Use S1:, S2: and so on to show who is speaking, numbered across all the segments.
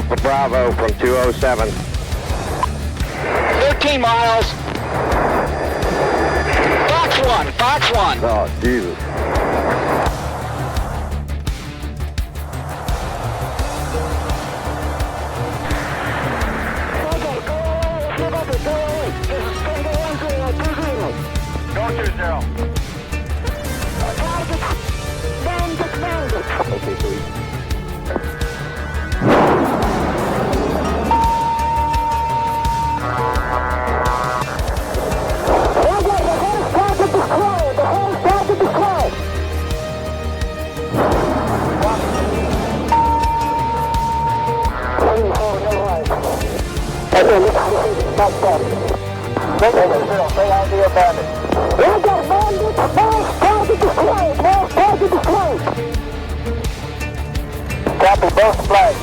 S1: Alpha Bravo from 207.
S2: 13 miles. Fox 1.
S1: Oh, Jesus.
S2: Go 20.
S1: Okay, sweet.
S2: Copy both flags.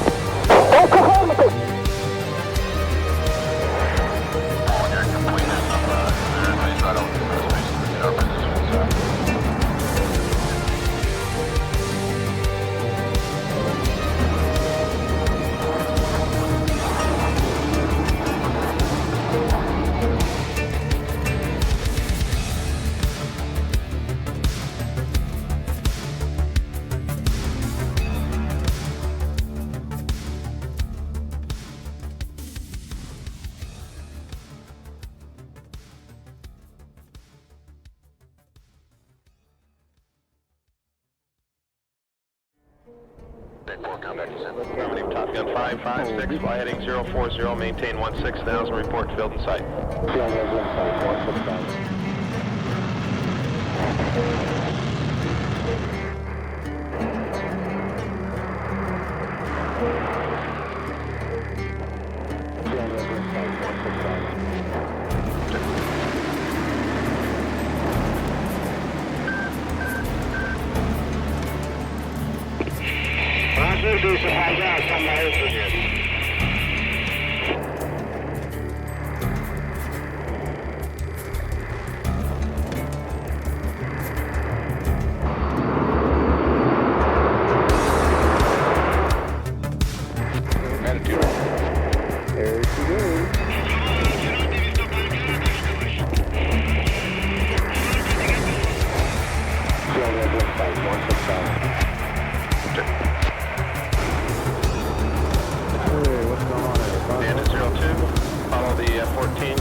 S3: Affirmative, Top Gun 556, fly heading 040, maintain 16,000, report field in sight.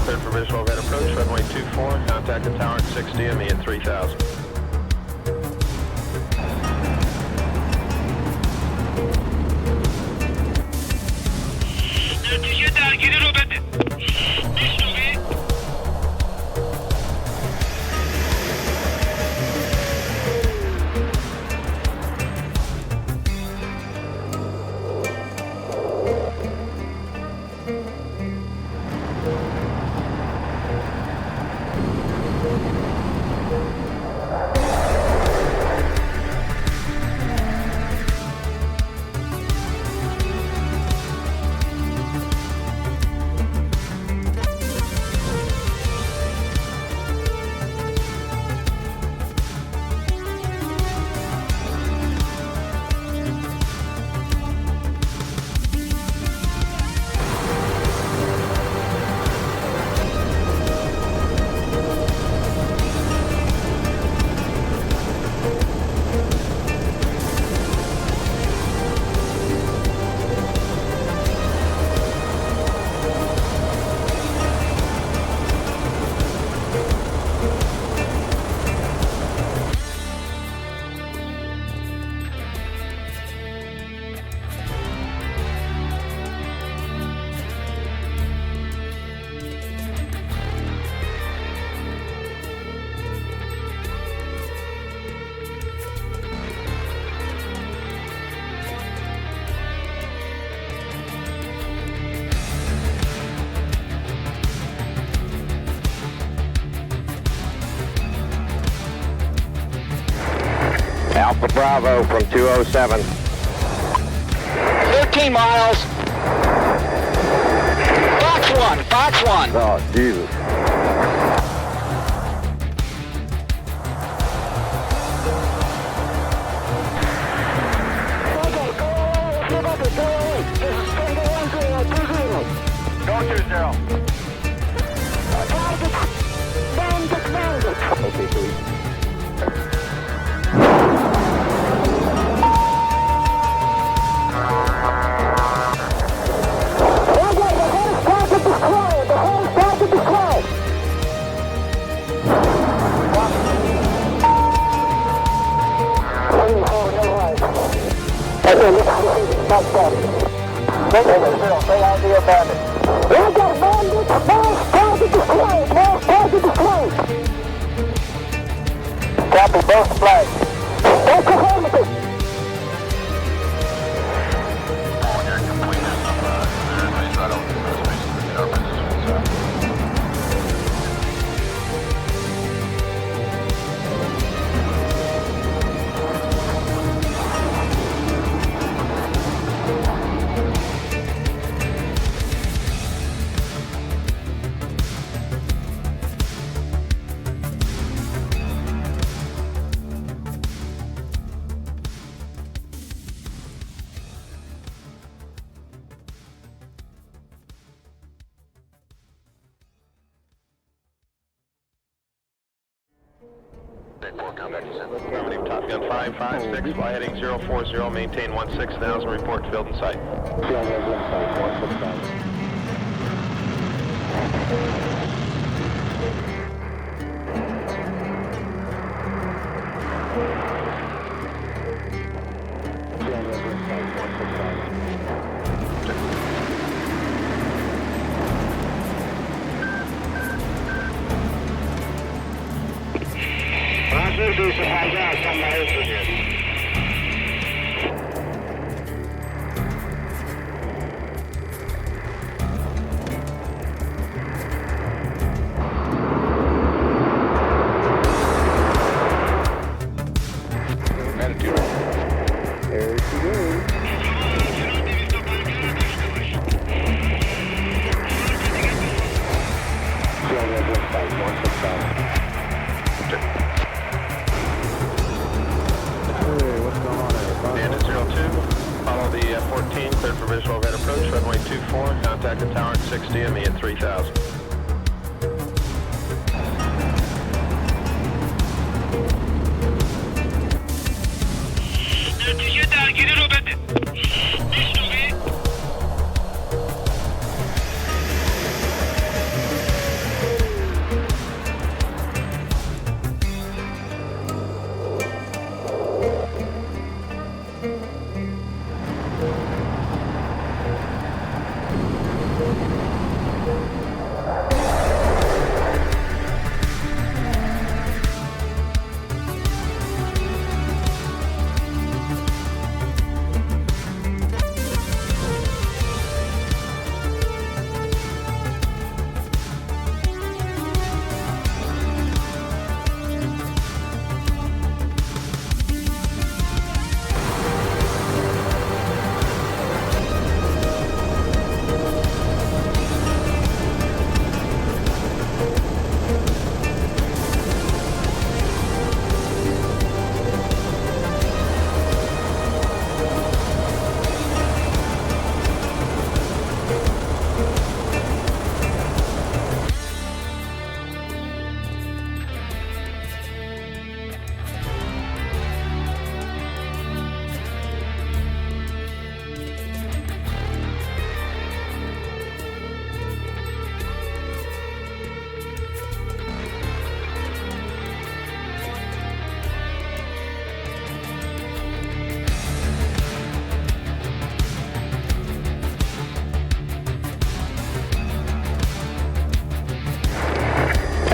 S3: Cleared for visual overhead approach, runway 24, contact the tower at 6 DME at 3000.
S1: Alpha Bravo from 207.
S2: 13 miles. Fox 1.
S1: Oh, Jesus.
S2: Go.
S1: Okay, so
S2: Copy both flags.
S3: Affirmative, Top Gun 556, fly heading 040, maintain 16,000, report to field in sight.
S1: there she goes. Hey, what's going on there?
S3: Bandit 02, follow the F-14, cleared for visual overhead approach, runway 24, contact the tower at 60 and me at 3,000.
S4: نتیجه درگیری رو بده. میشنوی؟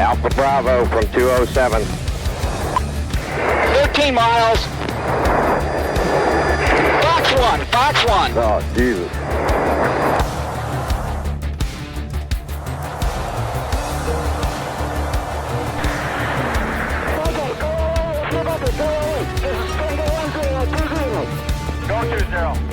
S1: Alpha Bravo from 207.
S2: 13 miles. Fox 1, Fox 1.
S1: Oh, Jesus.
S2: Go 20.
S1: Okay, so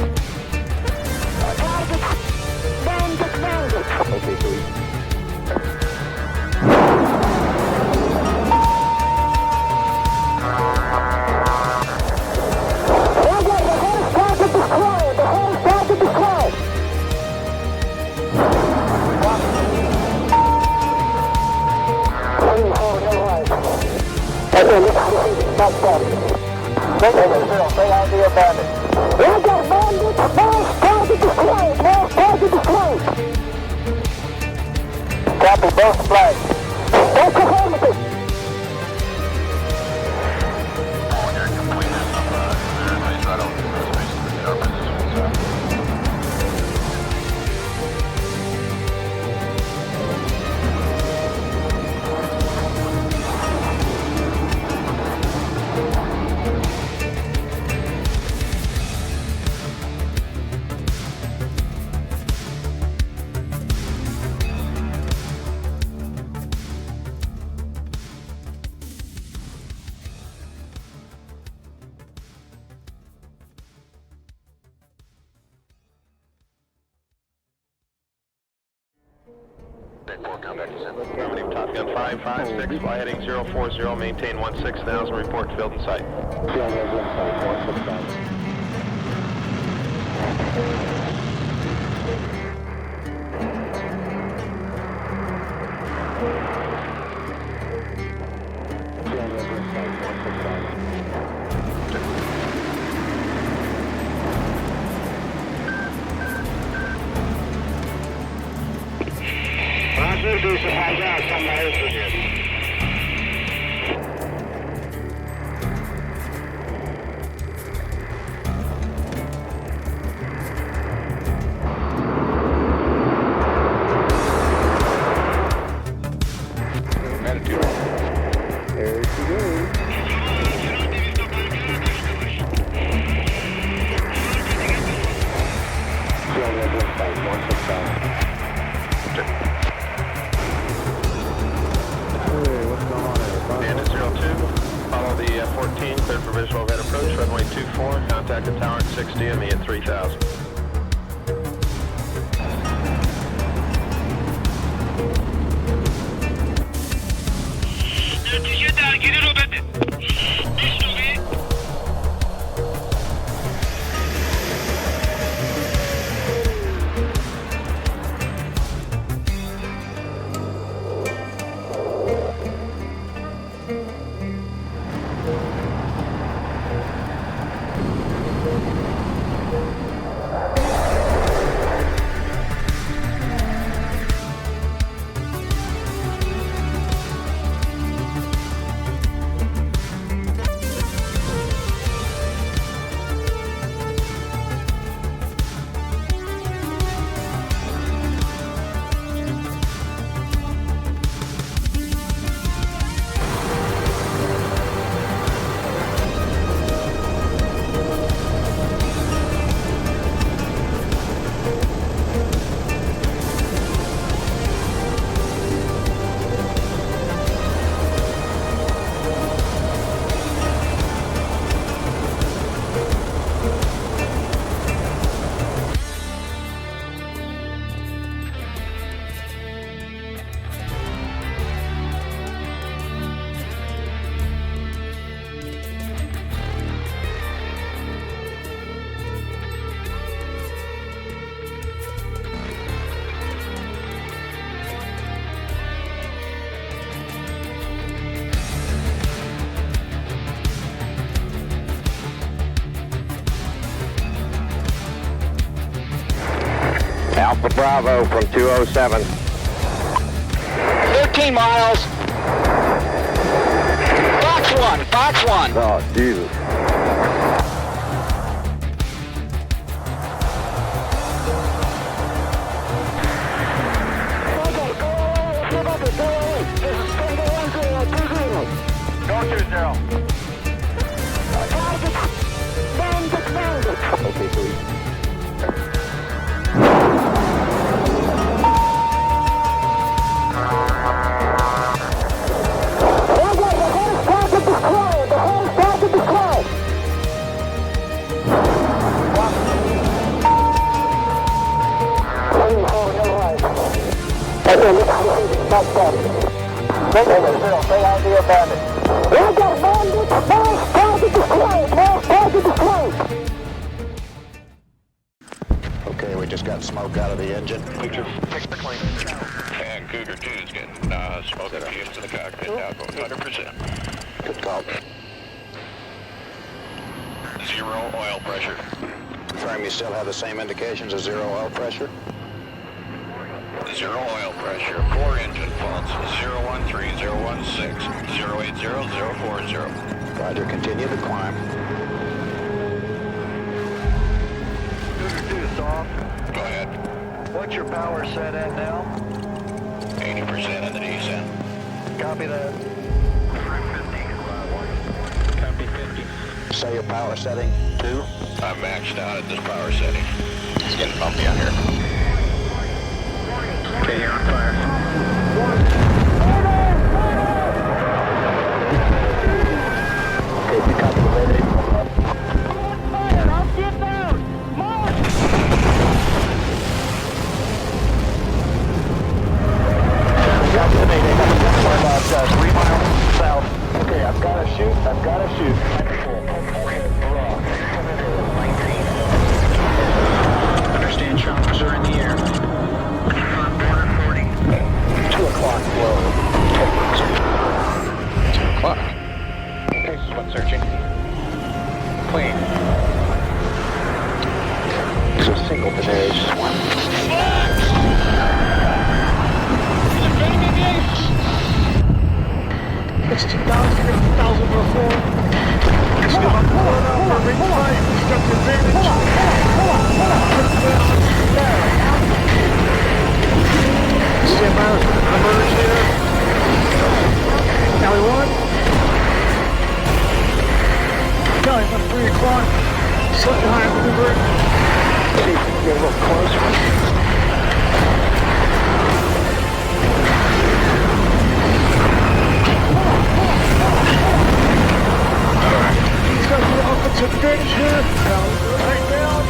S2: The whole target destroyed. Stay ID abandoned. Roger, bandits, false target destroyed, false target destroyed. Copy both flags. That's affirmative.
S3: Affirmative, Top Gun 556, fly heading 040, maintain 16,000, report field in sight.
S1: There she goes.
S3: Bandit 02, follow the F-14, cleared for visual overhead approach, runway 24, contact the tower at 60 and me at 3000.
S4: نتیجه درگیری رو بده. میشنوی؟
S1: Alpha Bravo from 207.
S2: 13 miles. Fox 1, Fox 1.
S1: Oh, Jesus.
S2: Go 20.
S1: Okay, sweet.
S5: Okay, we just got smoke out of the engine.
S6: And Cougar 2 is getting smoke fumes in the cockpit now, 100%.
S5: Good call.
S6: Zero oil pressure.
S5: Confirm you still have the same indications of zero oil pressure?
S6: Zero oil pressure. Core engine faults. 013, 016, 080, 040.
S5: Roger, continue to climb.
S7: Booster 2 is off.
S6: Go ahead.
S7: What's your power set at now?
S6: 80% in the descent.
S7: Copy that.
S3: Copy 50.
S5: Say your power setting. 2.
S6: I'm maxed out at this power setting. It's getting bumpy on here.
S3: Okay, you're on fire.
S1: Okay, pick up the ready.
S2: Fire! I'll get down! Mark!
S1: Got the mayday. We're about 3 miles south. Okay, I've got to shoot.
S3: Understand choppers are in the air.
S1: 2 o'clock low.
S3: 2 o'clock. Okay, spot searching. Clean.
S1: It's a single today, just one.
S7: It's 2,000, 50,000 before. Still up for ring 5. Got the advantage. Stand by. Converters there. Cali 1. Cali, about 3 o'clock. Slip behind maneuver.
S1: See if we can get a little closer.
S7: He's got the offensive pitch here. Right down.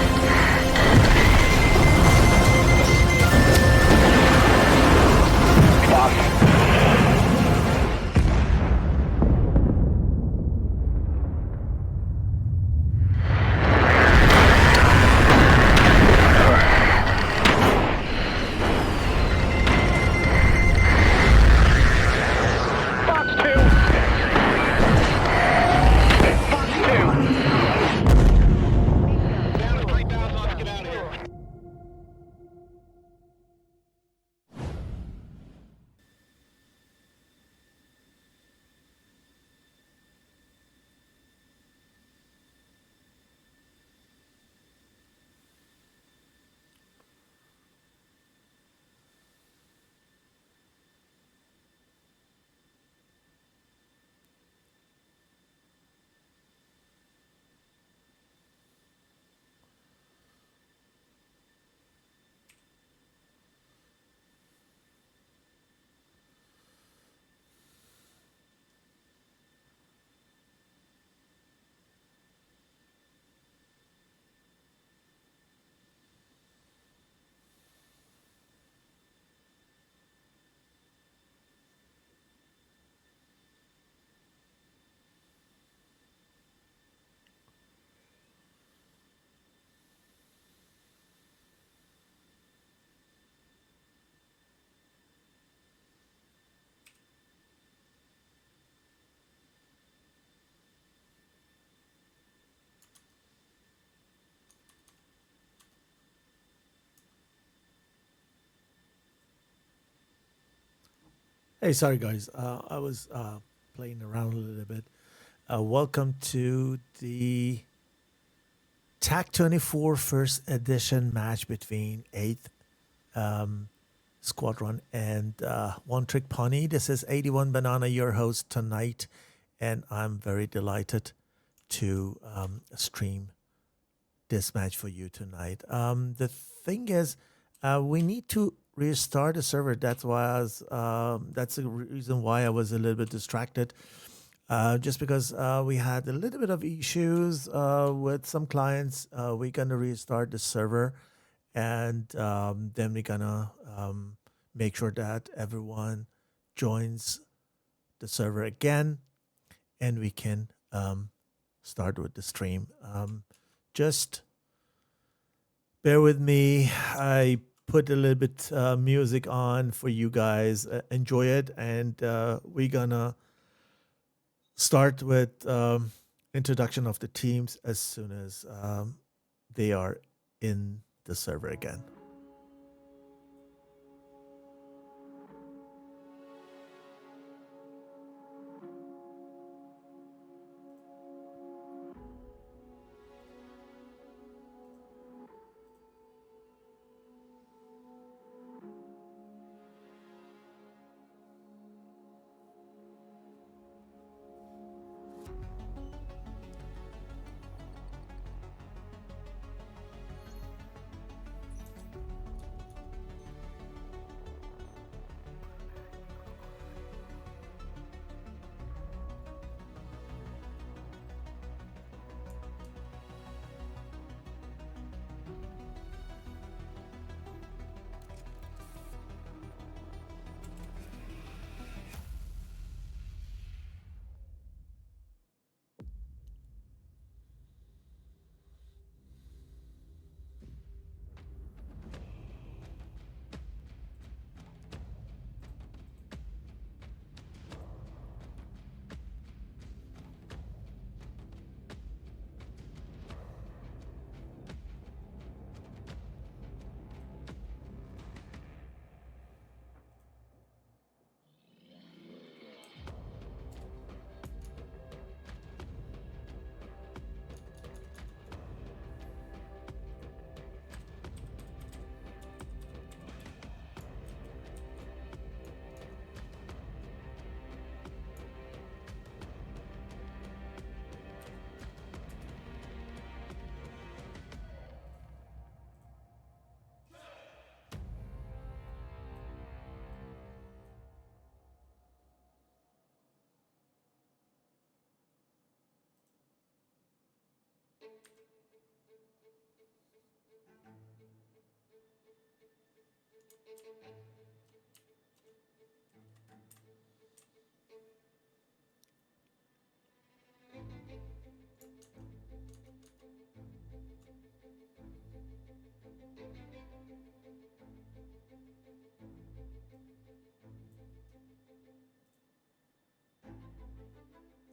S8: Hey, sorry guys. I was playing around a little bit. Welcome to the TACT 24 first edition match between 8th Squadron and One Trick Pony. This is 81 Banana, your host tonight, and I'm very delighted to stream this match for you tonight. The thing is, we need to restart the server. That's why that's the reason why I was a little bit distracted. Just because we had a little bit of issues with some clients. We're gonna restart the server, and then we're gonna make sure that everyone joins the server again, and we can start with the stream. Just bear with me. I put a little bit music on for you guys. Enjoy it, and we're gonna start with introduction of the teams as soon as they are in the server again.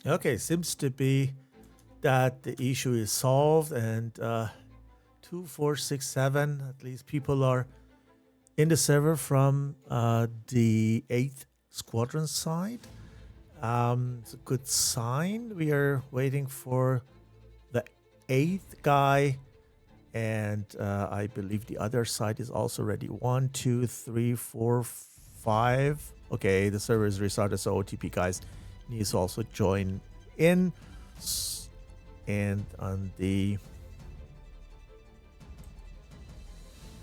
S8: Okay, seems to be that the issue is solved, and 2, 4, 6, 7, at least people are in the server from the 8th Squadron side. It's a good sign. We are waiting for the 8th guy, and I believe the other side is also ready. 1, 2, 3, 4, 5. Okay, the server is restarted, so OTP guys needs to also join in. And on the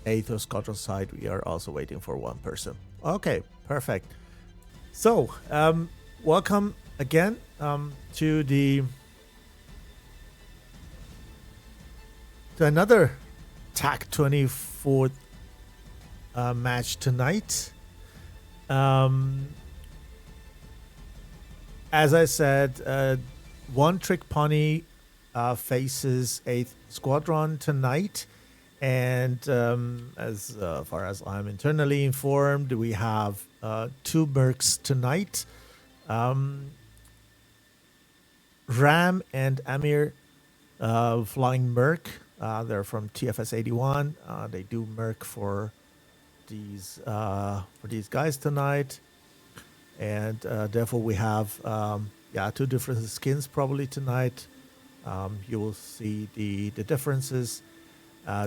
S8: 8th Squadron side, we are also waiting for one person. Okay, perfect. So, welcome again to another TACT 24 match tonight. As I said, One Trick Pony faces 8th Squadron tonight. And as far as I'm internally informed, we have 2 Mercs tonight. Ram and Amir flying Merc. They're from TFS 81. They do Merc for these guys tonight. And therefore we have 2 different skins probably tonight. You will see the differences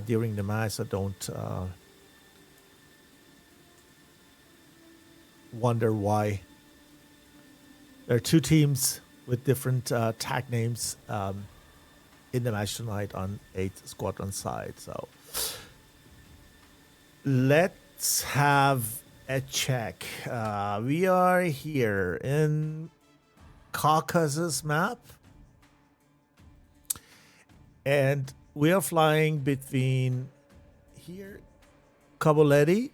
S8: during the match, so don't wonder why there are 2 teams with different tag names in the match tonight on 8th Squadron side. So let's have a check. We are here in Caucasus map, and we are flying between here, Kaboleti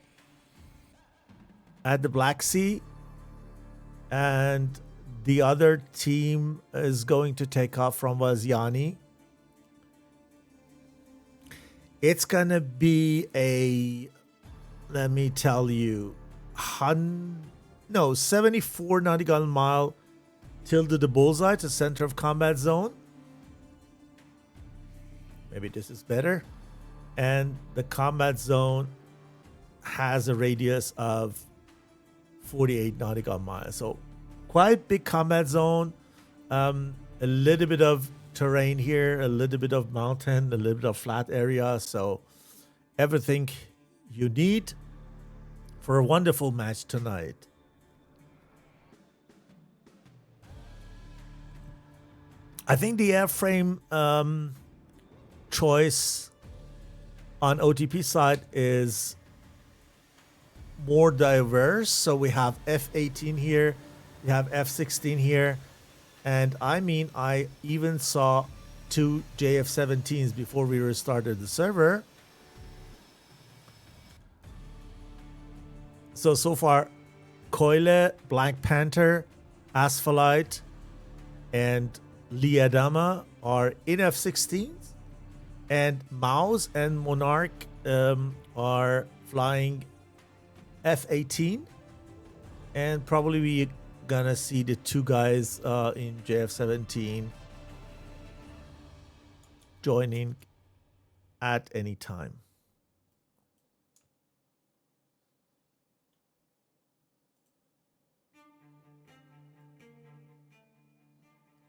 S8: at the Black Sea, and the other team is going to take off from Vaziani. It's gonna be a, let me tell you, 74 nautical mile till to the bullseye, to center of combat zone. Maybe this is better. And the combat zone has a radius of 48 nautical miles. So quite big combat zone. A little bit of terrain here, a little bit of mountain, a little bit of flat area. So everything you need for a wonderful match tonight. I think the airframe choice on OTP side is more diverse. So we have F-18 here, we have F-16 here, and I mean, I even saw 2 JF-17s before we restarted the server. So far, Keule, Black Panther, Asphalite, and Liadama are in F-16s, and Mouse and Monarch are flying F-18, and probably we gonna see the 2 guys in JF-17 joining at any time.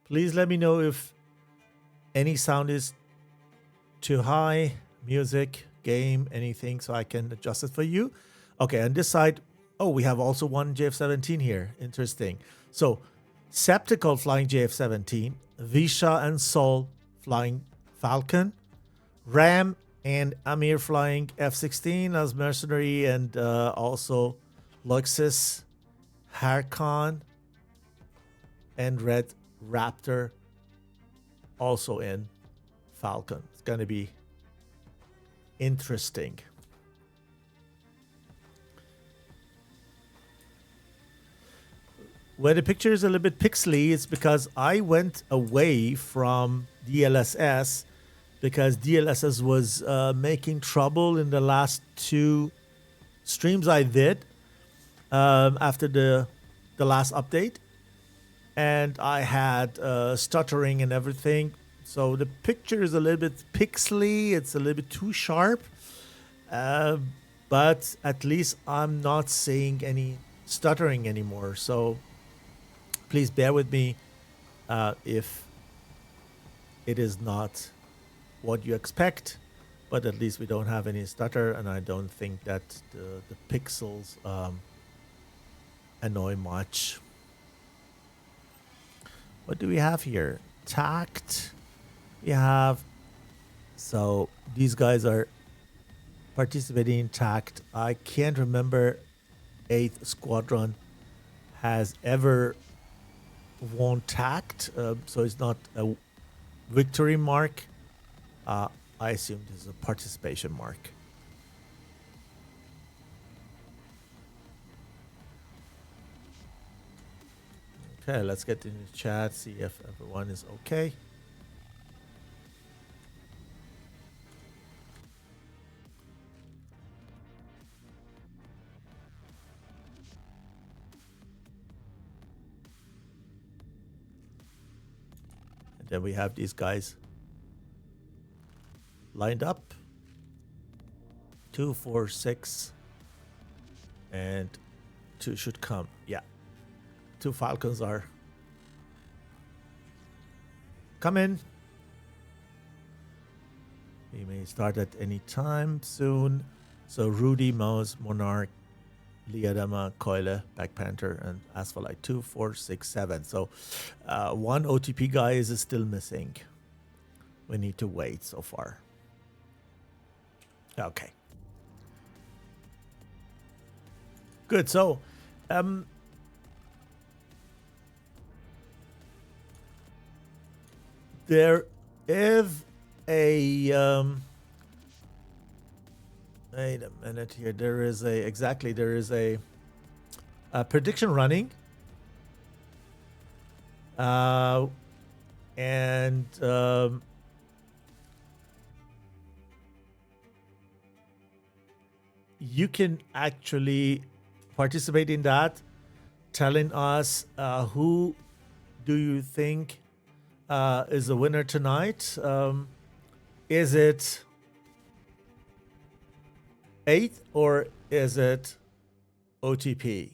S8: Please let me know if any sound is too high, music, game, anything, so I can adjust it for you. Okay, on this side, oh, we have also one JF-17 here. Interesting. So, Septical flying JF-17, Visha and Sol flying Falcon, Ram and Amir flying F-16 as mercenary, and also Luxus, Harkon, and Red Raptor also in Falcon. It's going to be interesting. Where the picture is a little bit pixely, it's because I went away from DLSS because DLSS was making trouble in the last 2 streams I did after the last update. And I had stuttering and everything. So the picture is a little bit pixely. It's a little bit too sharp. But at least I'm not seeing any stuttering anymore. So please bear with me if it is not what you expect. But at least we don't have any stutter. And I don't think that the pixels annoy much. What do we have here? TACT. We have, so these guys are participating in TACT. I can't remember 8th Squadron has ever won TACT, so it's not a victory mark. I assume this is a participation mark. Okay, let's get in the chat, see if everyone is okay. And then we have these guys lined up. 2, 4, 6, and 2 should come. Yeah. 2 Falcons are coming. We may start at any time soon. So Rudy, Mouse, Monarch, Liadama, Keule, Black Panther, and Asphalite. 2, 4, 6, 7. So 1 OTP guy is still missing. We need to wait so far. Okay. Good. So there is a wait a minute here. There is a prediction running, and you can actually participate in that, telling us who do you think is the winner tonight. Is it 8 or is it OTP?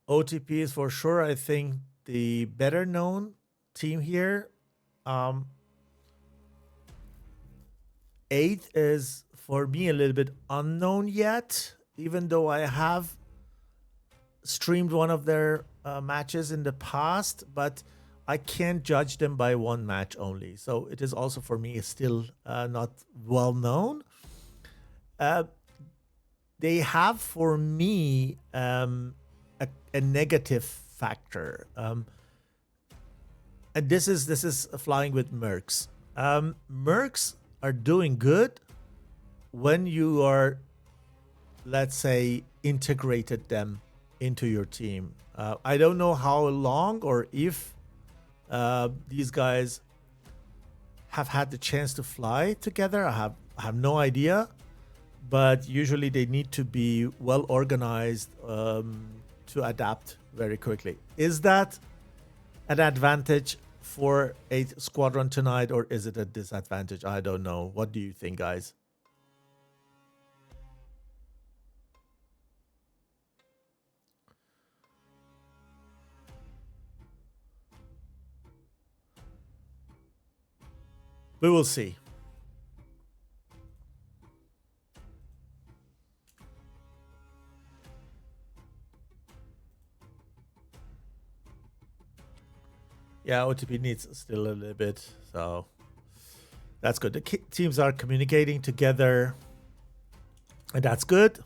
S8: OTP is for sure, I think, the better known team here. 8 is for me a little bit unknown yet, even though I have streamed one of their matches in the past, but I can't judge them by one match only. So it is also for me still not well known. They have for me a negative factor, and this is flying with Mercs. Mercs are doing good when you are, let's say, integrated them into your team. I don't know how long or if these guys have had the chance to fly together. I have no idea, but usually they need to be well organized to adapt very quickly. Is that an advantage for 8th Squadron tonight, or is it a disadvantage? I don't know. What do you think, guys? We will see. Yeah, OTP needs still a little bit, so that's good. The teams are communicating together, and that's good.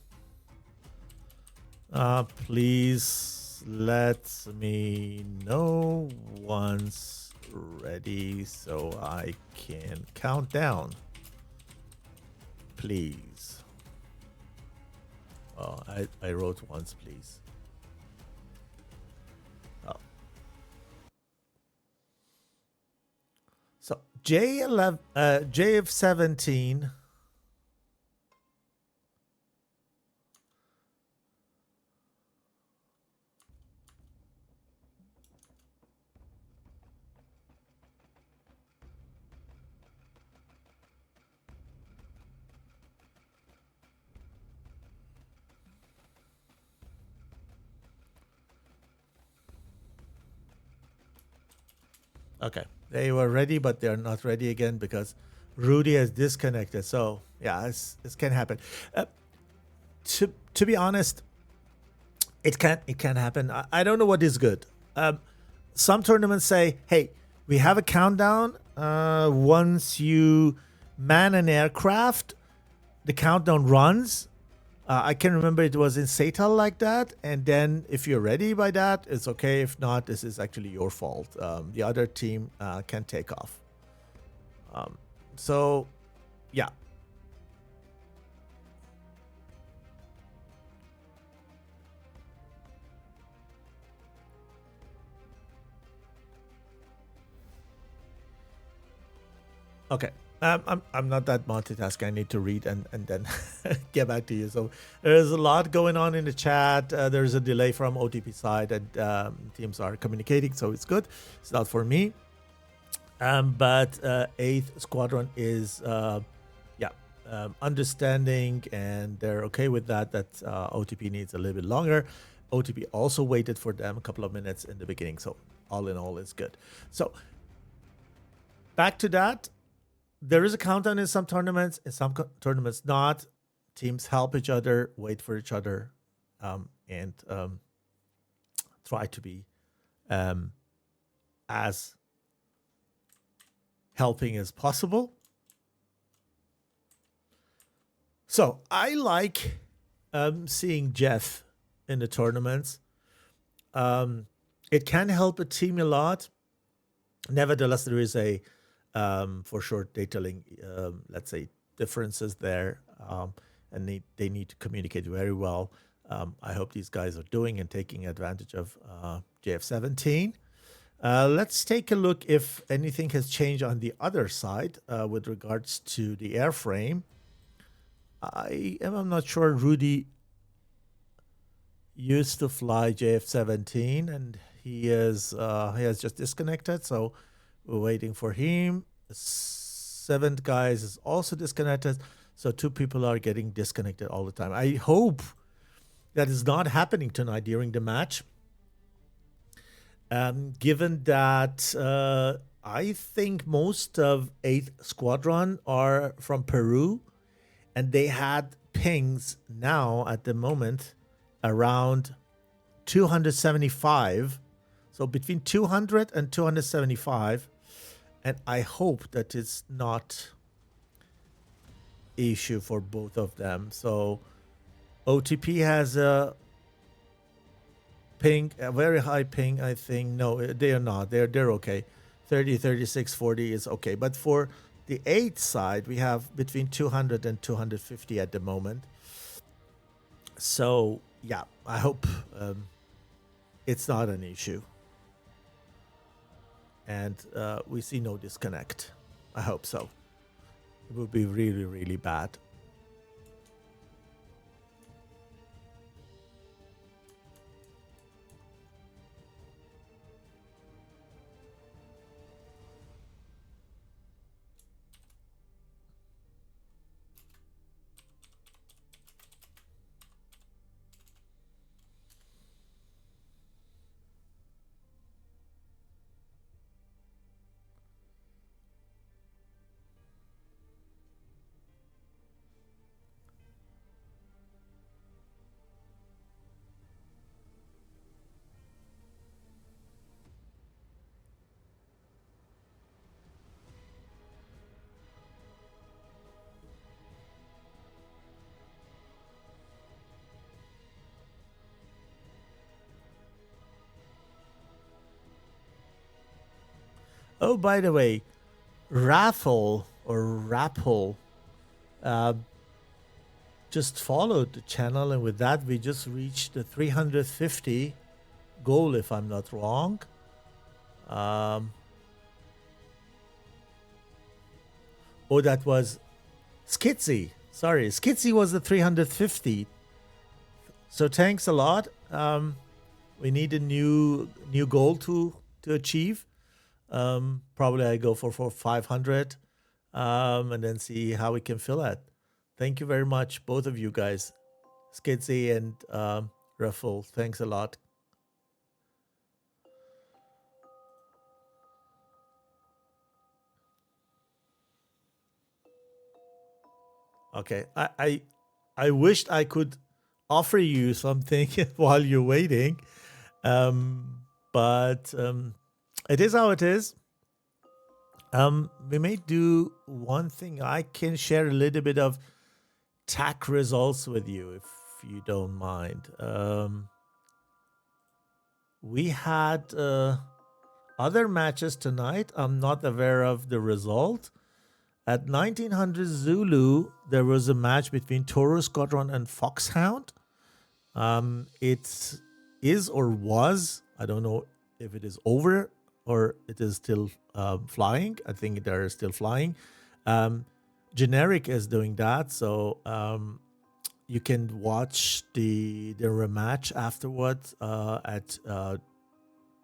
S8: Please let me know once ready so I can count down. Please. Oh, I wrote once, please. Oh. So J11, JF17. Okay, they were ready, but they're not ready again because Rudy has disconnected. So yeah, this can happen. To be honest, it can happen. I don't know what is good. Some tournaments say, hey, we have a countdown. Once you man an aircraft, the countdown runs. I can remember it was in SATAL like that. And then if you're ready by that, it's okay. If not, this is actually your fault. The other team can take off. So, yeah. Okay. I'm not that multitasking. I need to read and then get back to you. So there's a lot going on in the chat. There's a delay from OTP side, and teams are communicating, so it's good. It's not for me. But 8th Squadron is understanding, and they're okay with that. That OTP needs a little bit longer. OTP also waited for them a couple of minutes in the beginning, so all in all, it's good. So back to that. There is a countdown in some tournaments, in some tournaments not. Teams help each other, wait for each other, and try to be as helping as possible. So I like seeing Jeff in the tournaments. It can help a team a lot. Nevertheless, there is a for sure detailing, let's say, differences there, and they need to communicate very well. I hope these guys are doing and taking advantage of JF17. Let's take a look if anything has changed on the other side with regards to the airframe. I'm not sure. Rudy used to fly JF17, and he has just disconnected, so we're waiting for him. seventh guys is also disconnected. So 2 people are getting disconnected all the time. I hope that is not happening tonight during the match. Given that I think most of 8th Squadron are from Peru, and they had pings now at the moment around 275. So between 200 and 275. And I hope that it's not issue for both of them. So OTP has a ping, a very high ping, I think. No, they are not. They're okay. 30, 36, 40 is okay. But for the 8 side, we have between 200 and 250 at the moment. So, yeah, I hope it's not an issue. And we see no disconnect. I hope so. It would be really, really bad. Oh, by the way, Raffle just followed the channel, and with that we just reached the 350 goal, if I'm not wrong. Oh, that was Skitsy. Sorry, Skitsy was the 350. So thanks a lot. We need a new goal to achieve. Probably I go for 500 and then see how we can fill it. Thank you very much, both of you guys, Skitsy and Raffle. Thanks a lot. Okay, I wished I could offer you something while you're waiting, but it is how it is. We may do one thing. I can share a little bit of TACT results with you, if you don't mind. We had other matches tonight. I'm not aware of the result. At 1900 Zulu, there was a match between Toro Squadron and Foxhound. It is or was, I don't know if it is over or it is still flying. I think they're still flying. Generic is doing that, so you can watch the rematch afterwards at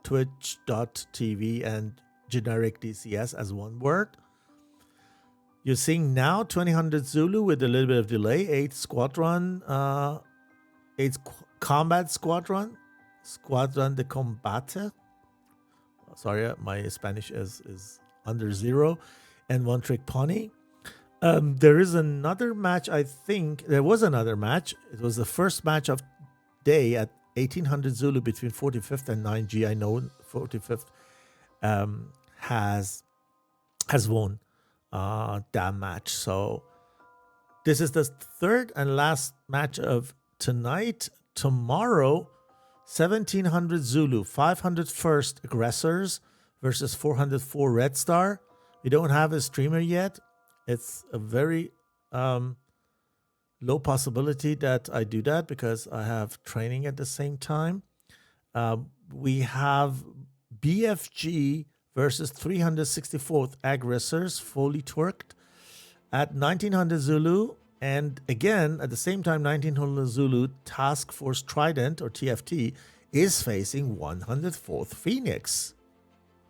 S8: twitch.tv and Generic DCS as one word. You're seeing now 2000 Zulu with a little bit of delay, 8th Squadron, 8th Combat Squadron, Squadron de Combate. Sorry, my Spanish is under 0, and One Trick Pony. There is another match, I think. There was another match. It was the first match of day at 1800 Zulu between 45th and 9G. I know 45th has won that match. So this is the third and last match of tonight. Tomorrow, 1700 Zulu, 501st Aggressors versus 404 Red Star. We don't have a streamer yet. It's a very low possibility that I do that because I have training at the same time. We have BFG versus 364th Aggressors, fully twerked at 1900 Zulu. And again, at the same time, 1900 Zulu Task Force Trident, or TFT, is facing 104th Phoenix.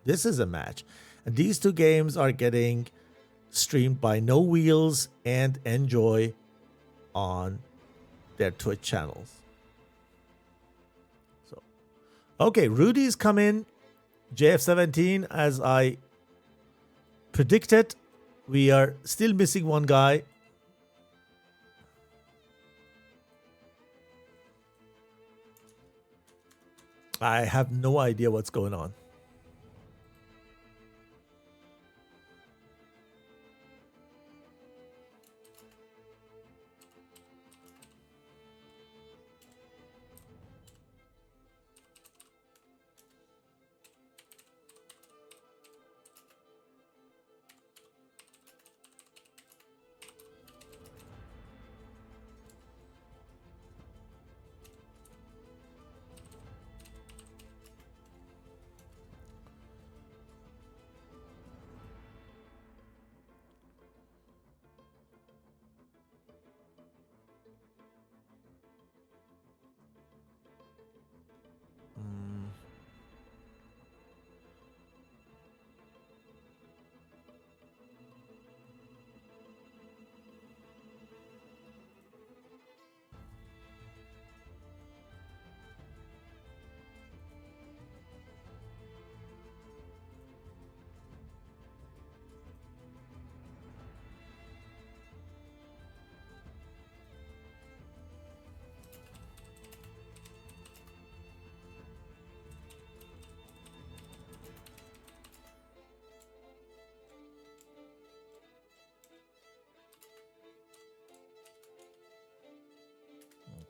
S8: This is a match. And these two games are getting streamed by No Wheels and Enjoy on their Twitch channels. So, okay, Rudy's come in. JF17, as I predicted, we are still missing one guy. I have no idea what's going on.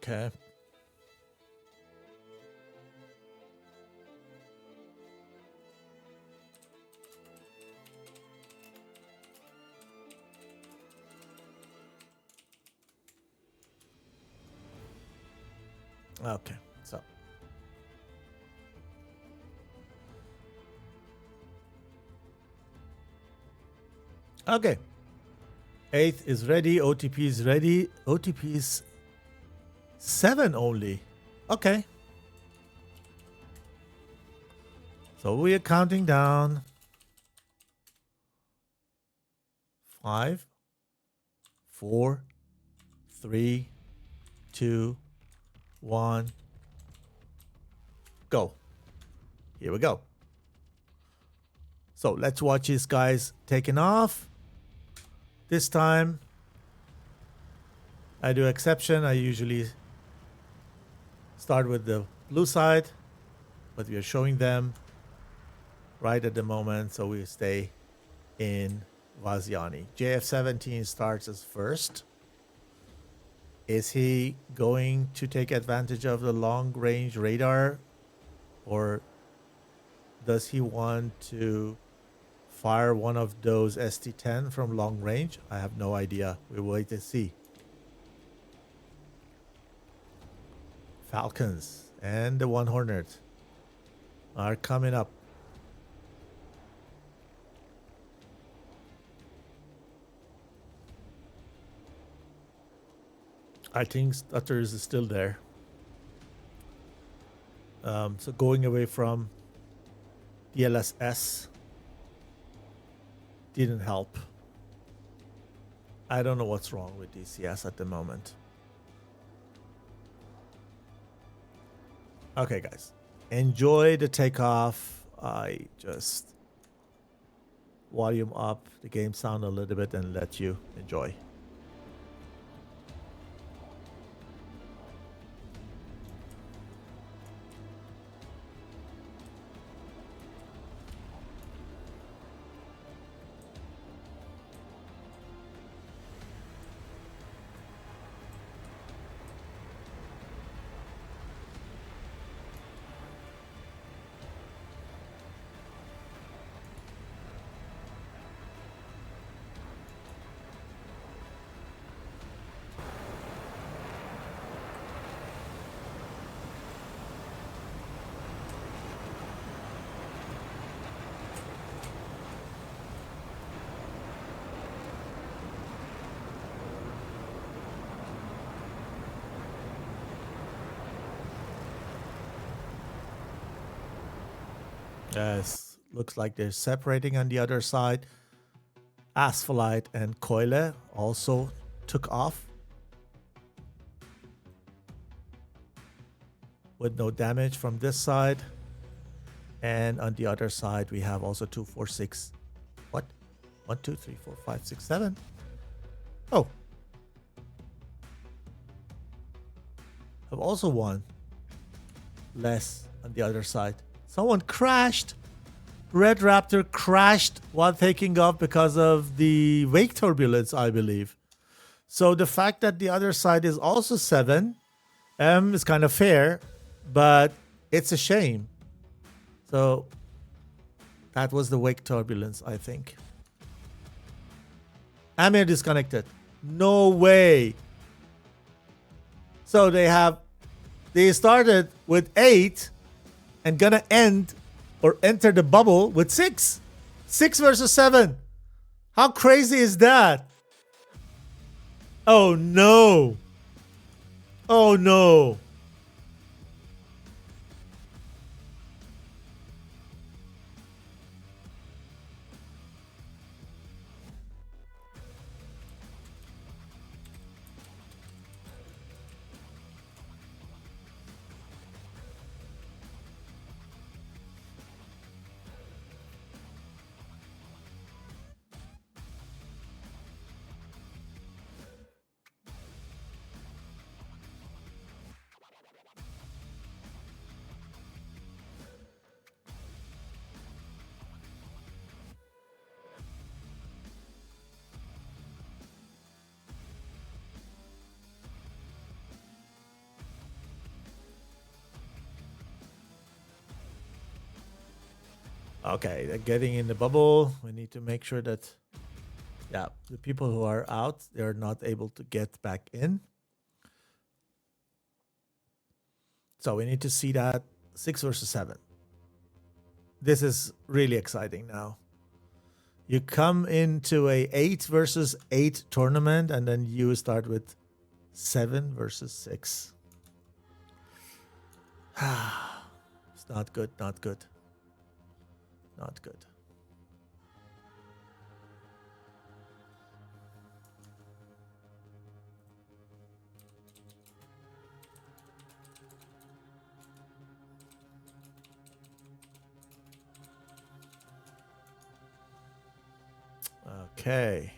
S8: Okay. Okay, so okay, 8th is ready. OTP is ready. OTP is 7 only. Okay, so we are counting down. 5, 4, 3, 2, 1, go. Here we go. So let's watch these guys taking off. This time I do exception. I usually start with the blue side, but we are showing them right at the moment, so we stay in Vaziani. JF17 starts as first. Is he going to take advantage of the long-range radar, or does he want to fire one of those ST-10 from long range? I have no idea. We'll wait and see. Falcons and the One Hornet are coming up. I think Stutters is still there. So going away from DLSS didn't help. I don't know what's wrong with DCS at the moment. Okay, guys, enjoy the takeoff. I just volume up the game sound a little bit and let you enjoy. Yes, looks like they're separating on the other side. Asphalite and Keule also took off with no damage from this side. And on the other side, we have also 2, 4, 6. What? 1, 2, 3, 4, 5, 6, 7. Oh. Have also one less on the other side. Someone crashed. Red Raptor crashed while taking off because of the wake turbulence, I believe. So the fact that the other side is also 7 is kind of fair, but it's a shame. So that was the wake turbulence, I think. Amir disconnected. No way. So they started with 8 and gonna end or enter the bubble with 6. 6 versus 7. How crazy is that? Oh no. Oh no. Okay, they're getting in the bubble. We need to make sure that, yeah, the people who are out, they're not able to get back in. So we need to see that 6 versus 7. This is really exciting now. You come into a 8 versus 8 tournament and then you start with 7 versus 6. It's not good, not good. Not good. Okay.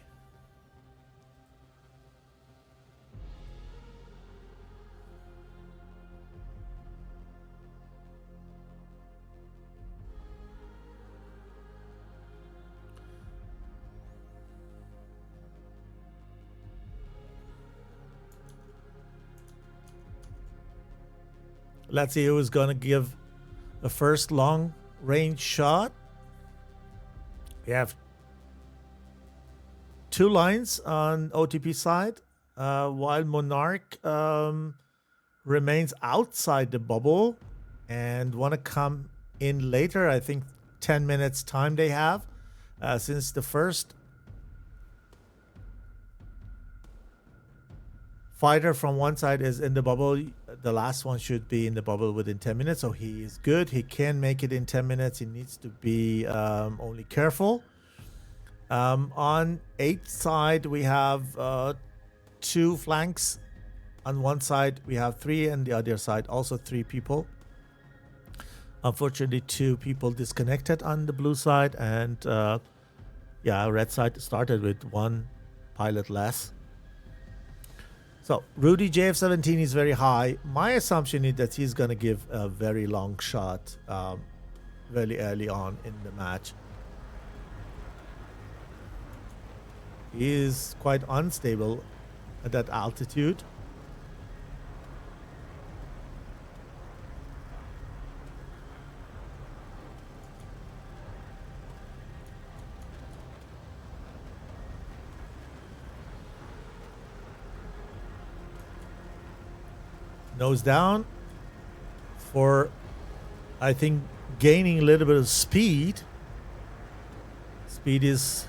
S8: Let's see who's going to give the first long range shot. We have 2 lines on OTP side, while Monarch remains outside the bubble and want to come in later. I think 10 minutes time they have, since the first fighter from one side is in the bubble. The last one should be in the bubble within 10 minutes. So he is good. He can make it in 10 minutes. He needs to be only careful. On 8 side, we have 2 flanks. On one side, we have 3, and the other side also 3 people. Unfortunately, 2 people disconnected on the blue side, and yeah, red side started with 1 pilot less. So Rudy JF17 is very high. My assumption is that he's gonna give a very long shot very early on in the match. He is quite unstable at that altitude. Nose down for, I think, gaining a little bit of speed. Speed is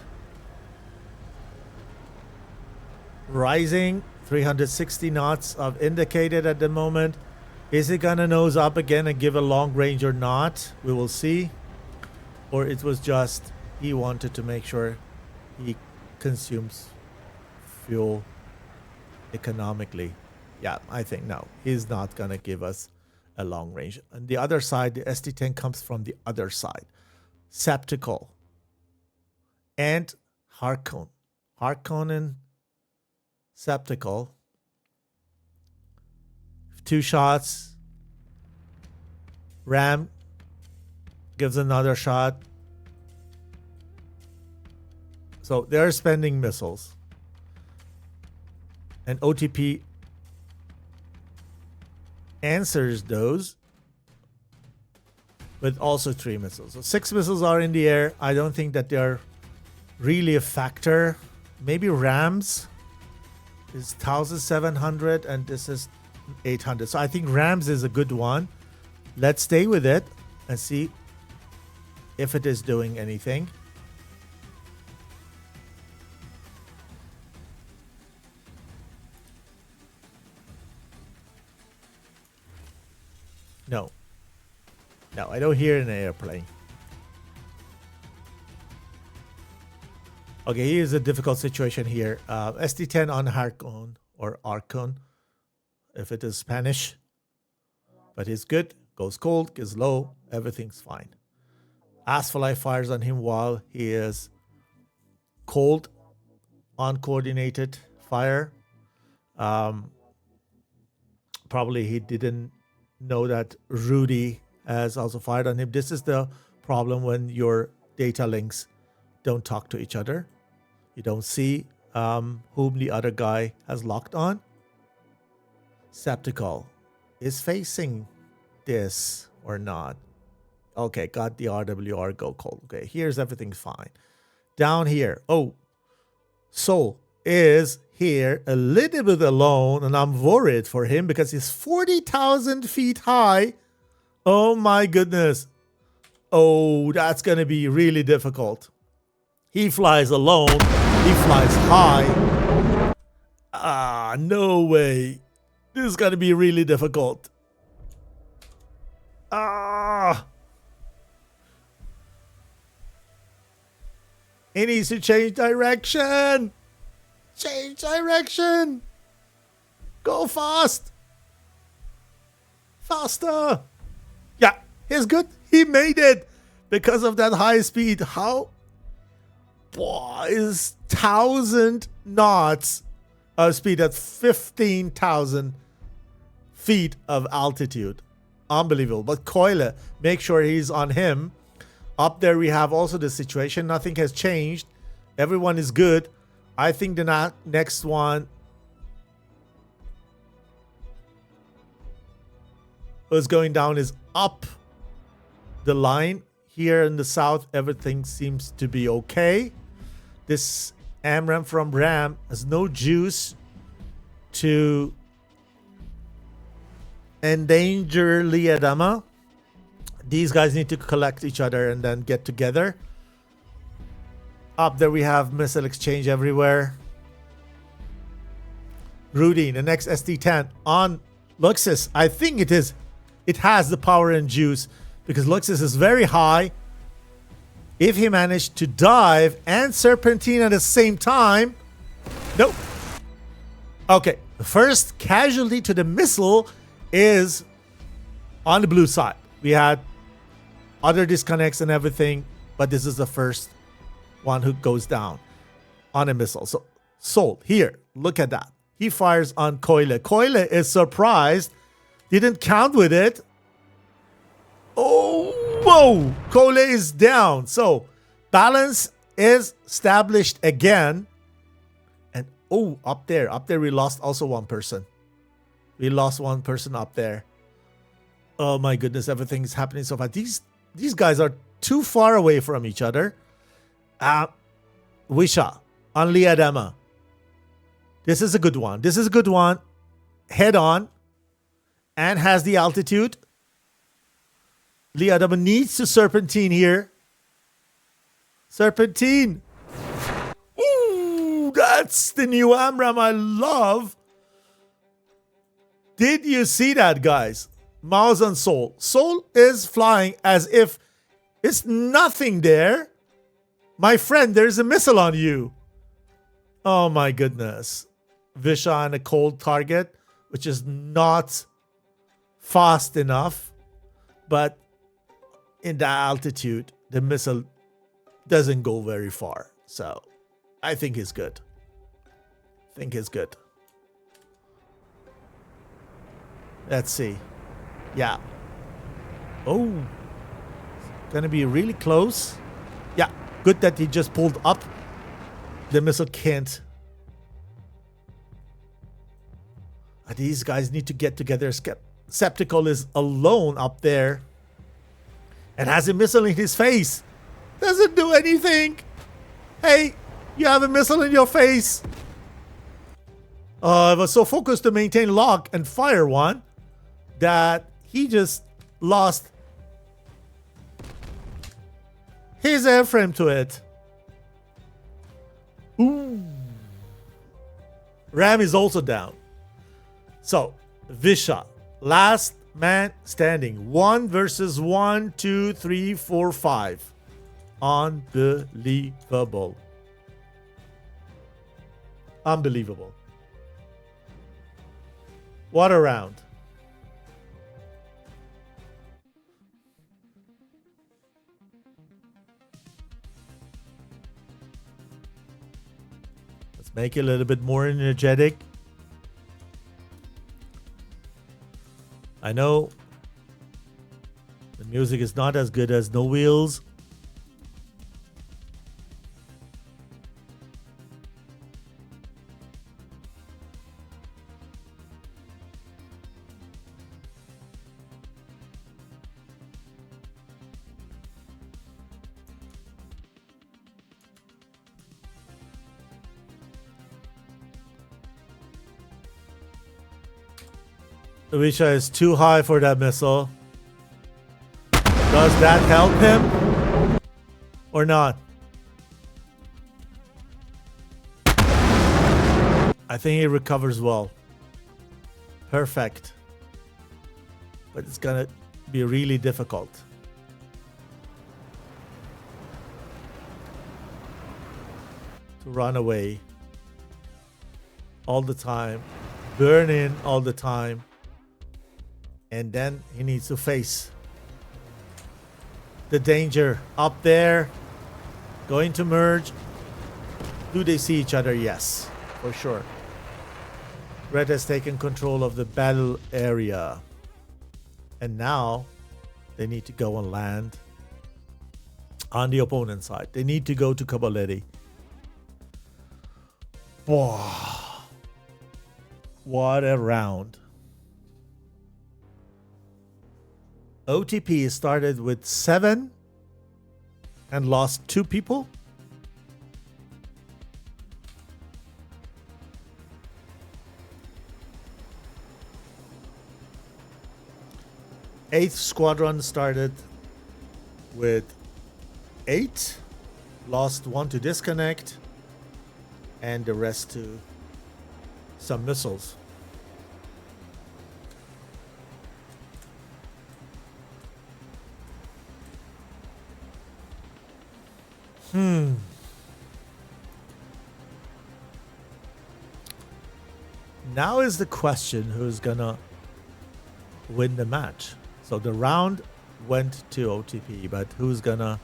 S8: rising, 360 knots of indicated at the moment. Is it gonna nose up again and give a long range or not? We will see. Or it was just he wanted to make sure he consumes fuel economically. Yeah, I think no, he's not gonna give us a long range. On the other side, the ST10 comes from the other side. Septical and Harkon. Harkonnen Septical. 2 shots. Ram gives another shot. So they're spending missiles. And OTP answers those with also 3 missiles. So 6 missiles are in the air. I don't think that they're really a factor. Maybe Rams is 1,700 and this is 800. So I think Rams is a good one. Let's stay with it and see if it is doing anything. No. No, I don't hear an airplane. Okay, here's a difficult situation here. ST10 on Harkon or Archon, if it is Spanish. But he's good, goes cold, gets low, everything's fine. Asfalai fires on him while he is cold, uncoordinated fire. Probably he didn't know that Rudy has also fired on him. This is the problem when your data links don't talk to each other. You don't see whom the other guy has locked on. Septical is facing this or not. Okay, got the RWR go cold. Okay, here's everything fine. Down here, oh, Soul is here a little bit alone, and I'm worried for him because he's 40,000 feet high. Oh my goodness. Oh, that's going to be really difficult. He flies alone. He flies high. Ah, no way. This is going to be really difficult. Ah. He needs to change direction. Change direction. Go fast. Faster. Yeah, he's good. He made it because of that high speed. How? Boy, is 1,000 knots of speed at 15,000 feet of altitude. Unbelievable. But Coyle, make sure he's on him. Up there we have also the situation. Nothing has changed. Everyone is good. I think the next one was going down is up the line. Here in the south, everything seems to be okay. This AMRAAM from RAM has no juice to endanger Liadama. These guys need to collect each other and then get together. Up there we have missile exchange everywhere. Rudy, the next ST10 on Luxus. I think it has the power and juice because Luxus is very high. If he managed to dive and serpentine at the same time. Nope. Okay, the first casualty to the missile is on the blue side. We had other disconnects and everything, but this is the first one who goes down on a missile. So Soul, here, look at that. He fires on Coyle. Coyle is surprised. Didn't count with it. Oh, whoa. Coyle is down. So balance is established again. And oh, up there we lost also one person. We lost one person up there. Oh my goodness, everything's happening so fast. These guys are too far away from each other. Wisha on Liadama. This is a good one. This is a good one. Head on. And has the altitude. Liadama needs to serpentine here. Serpentine. Ooh, that's the new AMRAAM I love. Did you see that, guys? Mouse on Soul. Soul is flying as if it's nothing there. My friend, there's a missile on you. Oh my goodness. Visha on a cold target, which is not fast enough, but in the altitude, the missile doesn't go very far. So I think he's good. Let's see. Yeah. Oh. Gonna be really close. Yeah. Good that he just pulled up. The missile can't. These guys need to get together. Skeptical is alone up there and has a missile in his face. Doesn't do anything. Hey, you have a missile in your face. I was so focused to maintain lock and fire one that he just lost his airframe to it. Ooh. Ram is also down. So, Visha, last man standing. 1 versus 1, 2, 3, 4, 5. Unbelievable. Unbelievable. What a round. Let's make it a little bit more energetic. I know the music is not as good as No Wheels. Visha is too high for that missile. Does that help him? Or not? I think he recovers well. Perfect. But it's gonna be really difficult. To run away all the time. Burn in all the time. And then he needs to face the danger up there. Going to merge. Do they see each other? Yes, for sure. Red has taken control of the battle area. And now they need to go and land on the opponent's side. They need to go to Kabaletti. Wow. What a round. OTP started with 7 and lost 2 people. Eighth Squadron started with 8, lost 1 to disconnect, and the rest to some missiles. Now is the question who's gonna win the match. So the round went to OTP, but who's gonna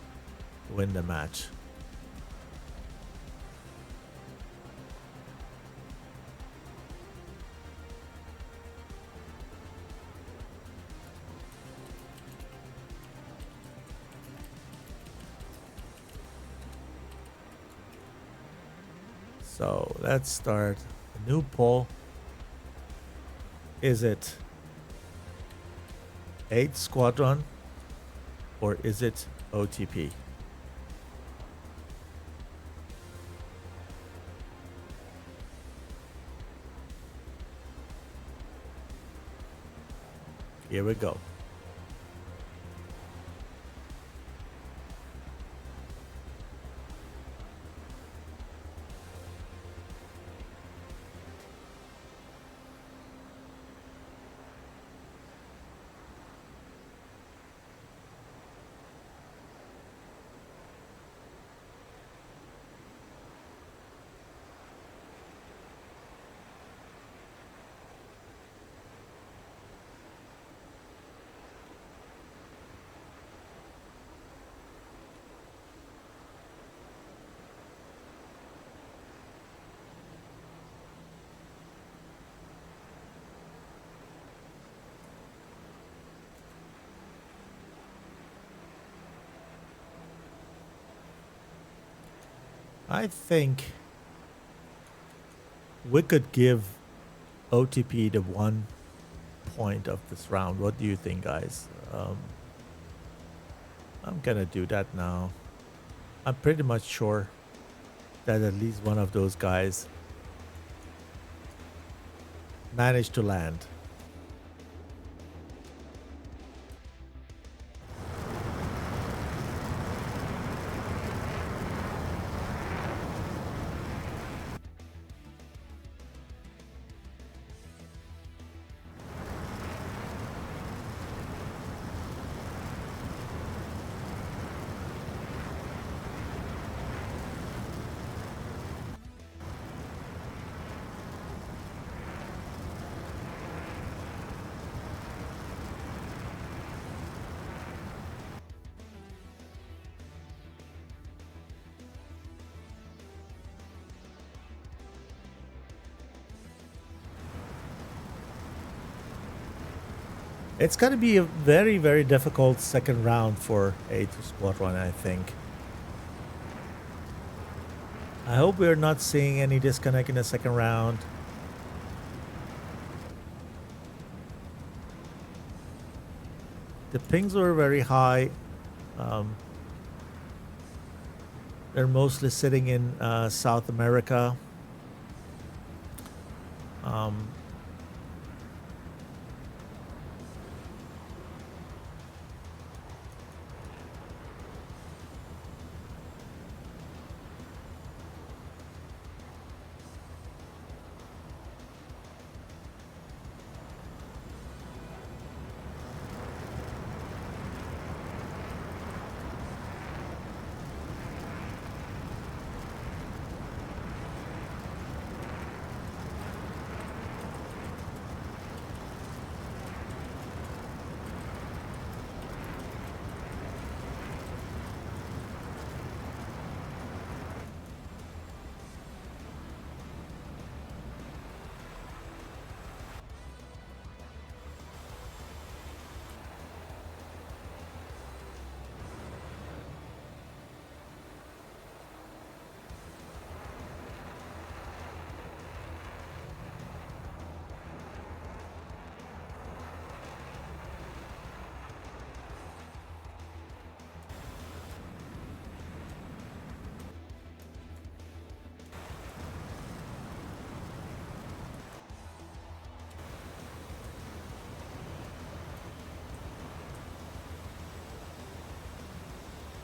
S8: win the match? So let's start a new poll. Is it 8th Squadron or is it OTP? Here we go. I think we could give OTP the 1 point of this round. What do you think, guys? I'm gonna do that now. I'm pretty much sure that at least one of those guys managed to land. It's going to be a very, very difficult second round for A2 Squadron, I think. I hope we're not seeing any disconnect in the second round. The pings were very high. They're mostly sitting in South America.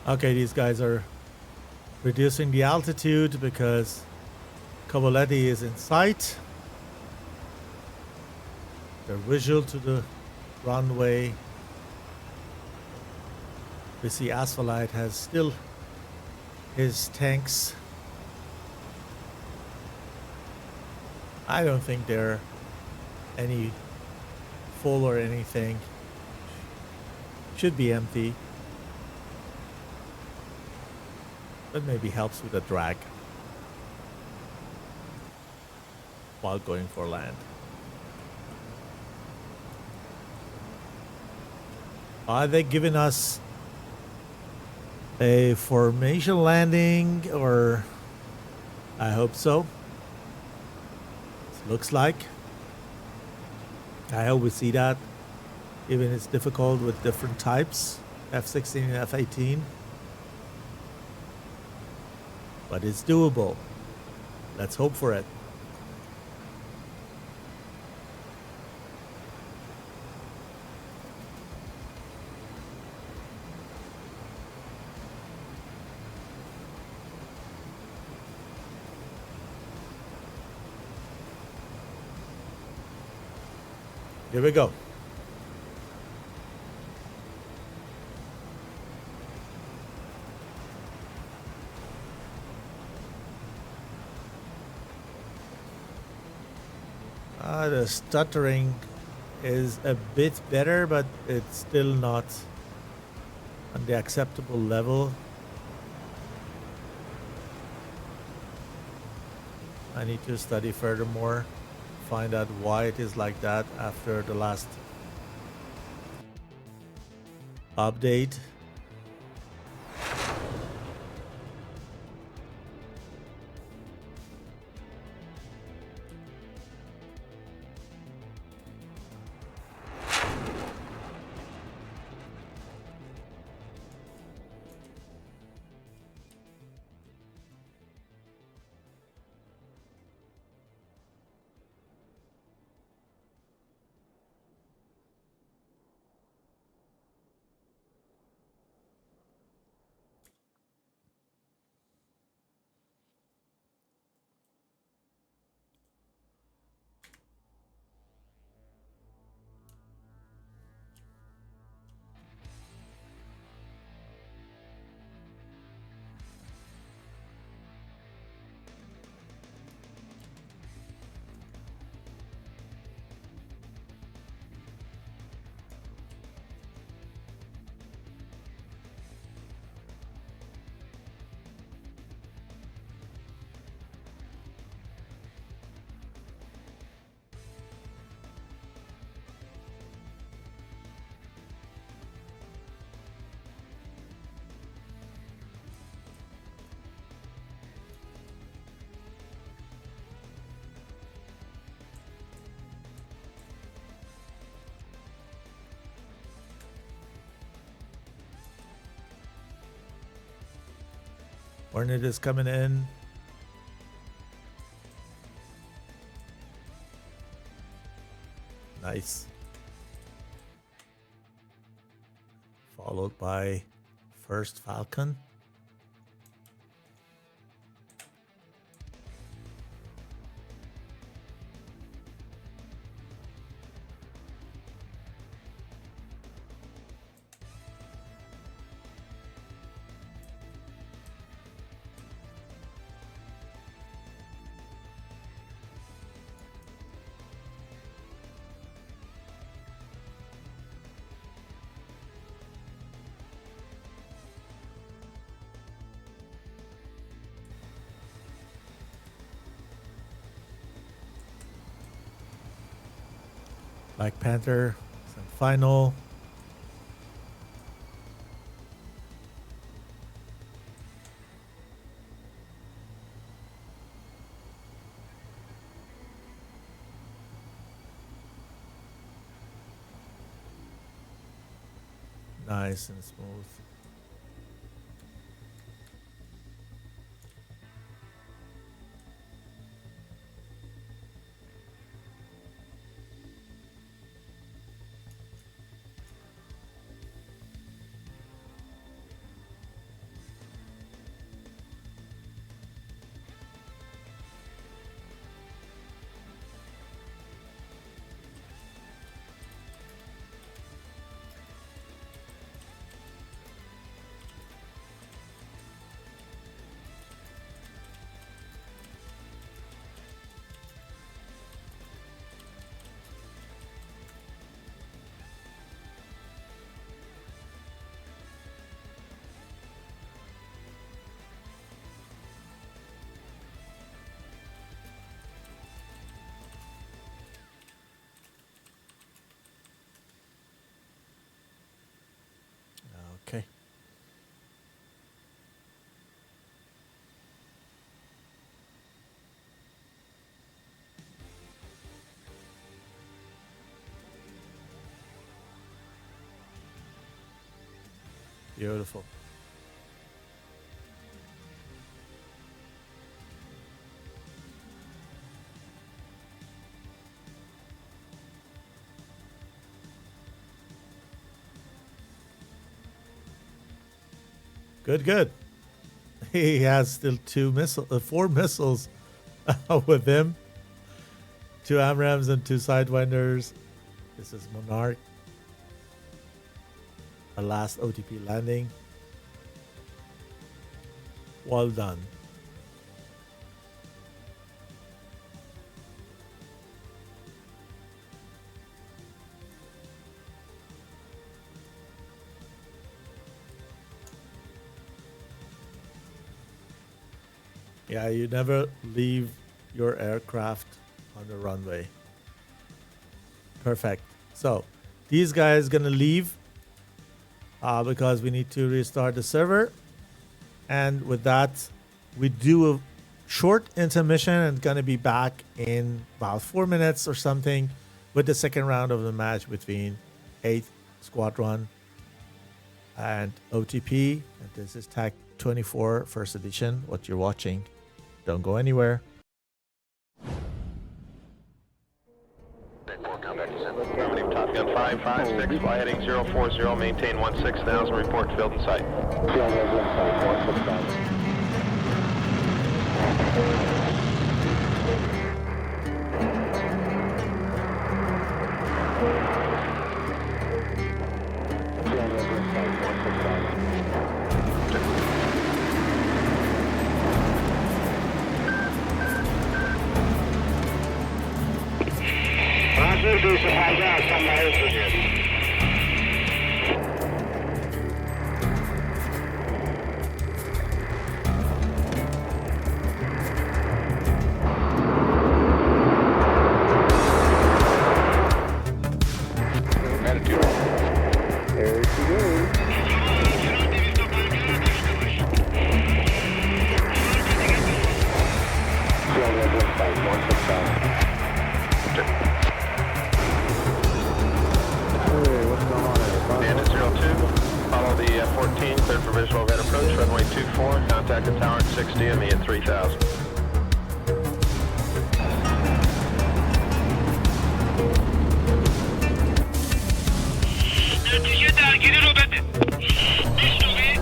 S8: Okay, these guys are reducing the altitude because Cavoletti is in sight. They're visual to the runway. We see Asphalite has still his tanks. I don't think they're any full or anything. Should be empty. That maybe helps with the drag while going for land. Are they giving us a formation landing, or I hope so. It looks like. I hope we see that, even it's difficult with different types, F-16 and F-18. But it's doable. Let's hope for it. Here we go. The stuttering is a bit better, but it's still not on the acceptable level. I need to study furthermore, find out why it is like that after the last update. Hornet is coming in. Nice. Followed by first Falcon. Black Panther, final. Nice and smooth. Okay. Beautiful. Good, good. He has still four missiles with him. 2 AMRAAMs and 2 Sidewinders. This is Monarch. A last OTP landing. Well done. Yeah, you never leave your aircraft on the runway. Perfect. So these guys gonna leave because we need to restart the server. And with that, we do a short intermission and gonna be back in about 4 minutes or something with the second round of the match between 8th Squadron and OTP. And this is TACT 24 first edition, what you're watching. Don't go anywhere.
S3: Affirmative, Top Gun 556, fly heading 040, maintain 16,000, report field in sight. F-14, cleared for visual overhead approach, runway 24, contact the tower at 60 and me at 3000.
S4: نتیجه درگیری رو بده. میشنوی؟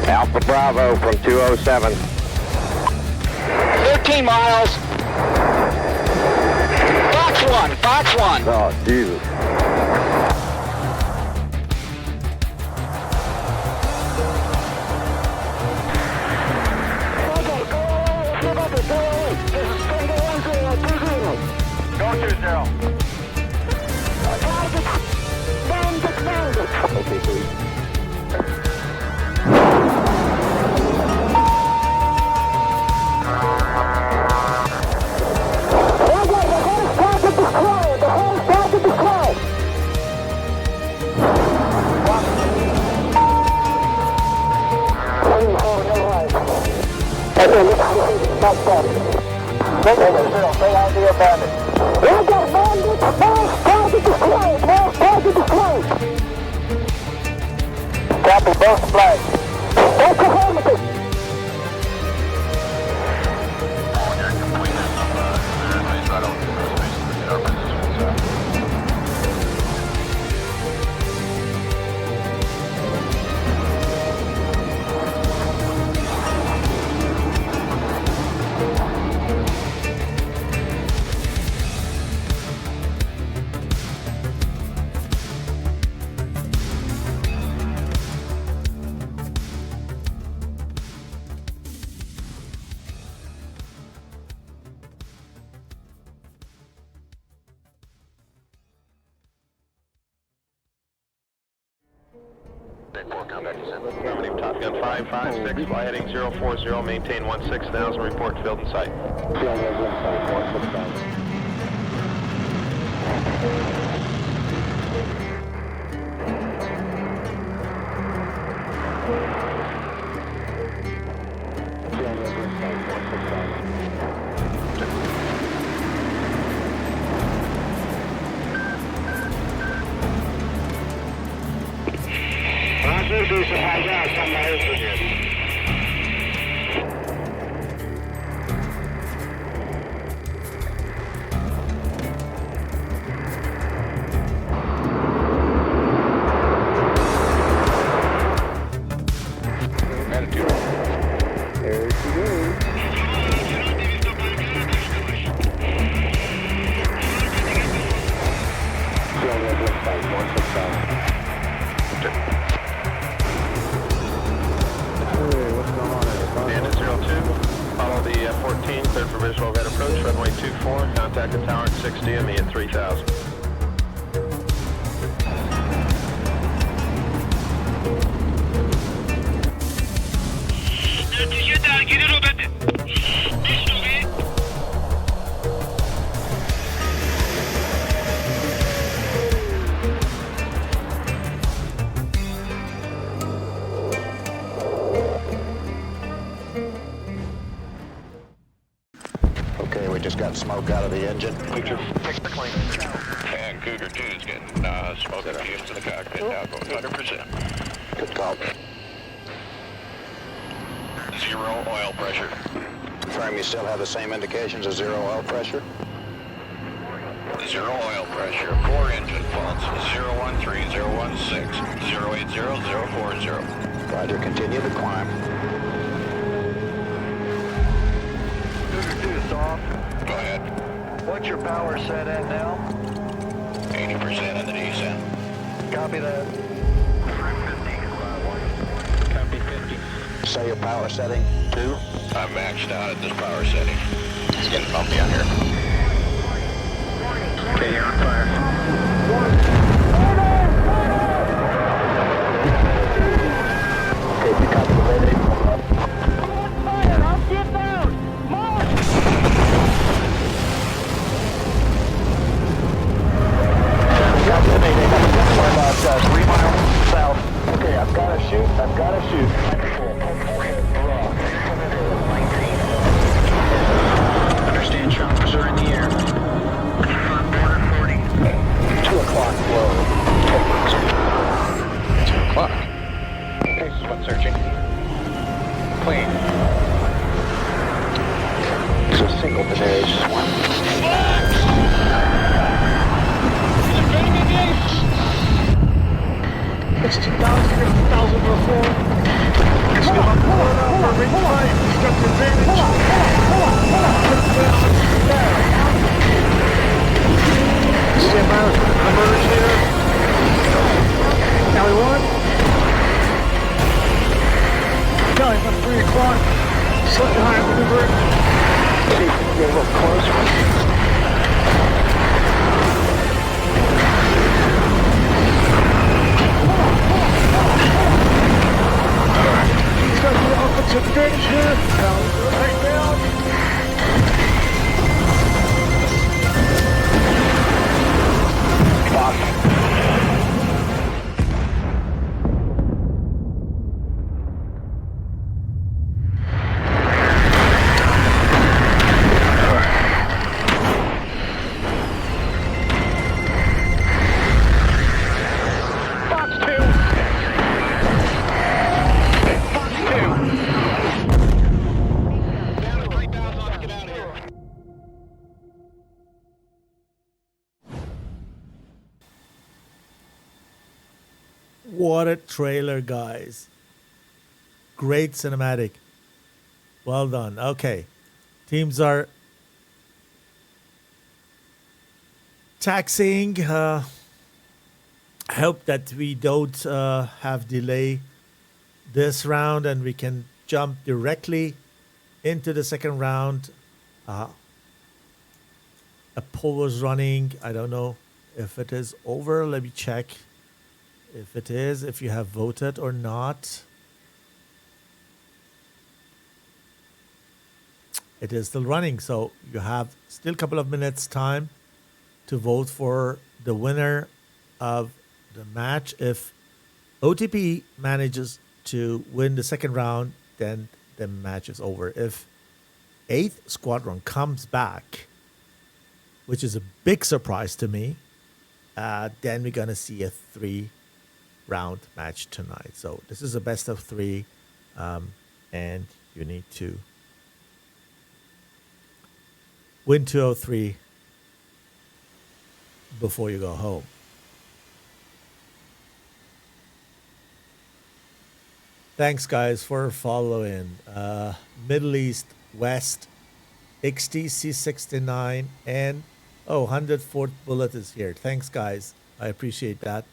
S5: Alpha Bravo from 207.
S2: 13 miles. Fox 1, Fox 1.
S5: Oh, Jesus.
S1: Go 20.
S5: Okay, please.
S1: Stay on the abandoned. Copy both flags.
S3: Affirmative, Top Gun 556, fly heading 040, maintain 16,000, report field in sight. F-14, cleared for visual overhead approach, runway 24, contact the tower at 60 and me at 3000.
S4: نتیجه درگیری رو بده. میشنوی؟
S5: just got smoke out of the engine.
S3: Cougar, fix the plane.
S6: And Cougar 2 is getting smoke and fumes in the cockpit now, going 100%.
S5: Good call.
S6: Zero oil pressure.
S5: Confirm you still have the same indications as zero oil pressure?
S6: Zero oil pressure. 4 engine faults. 013, 016, 080, 040.
S5: Roger, continue to climb.
S1: Cougar 2 is off.
S6: Go ahead.
S1: What's your power set at now?
S6: 80% in the descent.
S1: Copy that.
S3: Copy 50.
S5: Say your power setting, 2.
S6: I'm maxed out at this power setting. It's getting bumpy out here.
S3: Okay, you're on fire.
S1: Okay, you copy the mayday.
S2: Fire! I'll get down! Mark!
S1: Copy the mayday. We're about 3 miles south. Okay, I've got to shoot. I've got to shoot.
S3: Understand choppers are in the air. Border 40.
S1: 2 o'clock low.
S3: 2 o'clock. Okay, spot searching. Clean.
S1: So single Daenerys is 1.
S7: It's 2,000 before. It's still up for ring 5. He's got the advantage. Stand by. Emerge here. Cali 1. Cali, about 3 o'clock. Slip behind maneuver.
S1: See, you're a little closer.
S7: He's got the offensive advantage here. Right down.
S8: What a trailer, guys. Great cinematic. Well done. Okay. Teams are taxiing. I hope that we don't have delay this round and we can jump directly into the second round. A poll was running. I don't know if it is over. Let me check. If it is, if you have voted or not. It is still running, so you have still a couple of minutes time to vote for the winner of the match. If OTP manages to win the second round, then the match is over. If 8th Squadron comes back, which is a big surprise to me, then we're going to see a 3-round match tonight. So this is a best of 3, and you need to win 203 before you go home. Thanks, guys, for following. Middle East West, XTC69, and 104th Bullet is here. Thanks, guys. I appreciate that.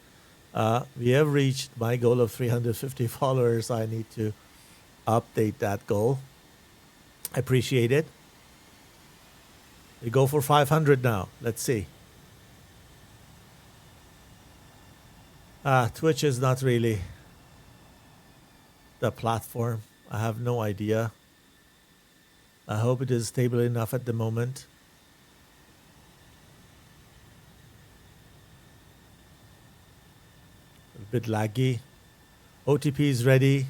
S8: We have reached my goal of 350 followers. I need to update that goal. I appreciate it. We go for 500 now. Let's see. Twitch is not really the platform. I have no idea. I hope it is stable enough at the moment. A bit laggy. OTP is ready.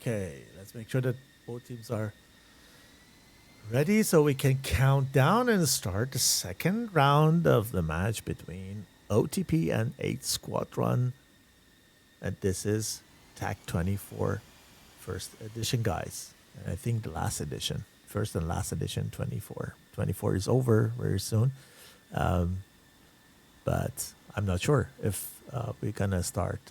S8: Okay, let's make sure that both teams are ready so we can count down and start the second round of the match between OTP and 8th Squadron. And this is TACT 24 first edition, guys. And I think the last edition, first and last edition, 24. 24 is over very soon. But I'm not sure if we're going to start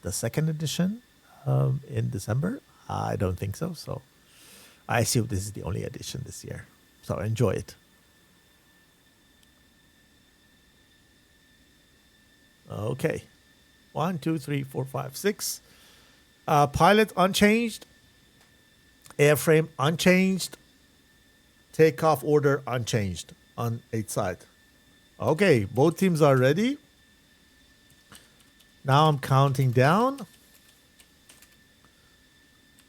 S8: the second edition in December. I don't think so. So I assume this is the only edition this year. So enjoy it. Okay. 1, 2, 3, 4, 5, 6. Pilot unchanged. Airframe unchanged. Takeoff order unchanged on 8 side. Okay, both teams are ready. Now I'm counting down.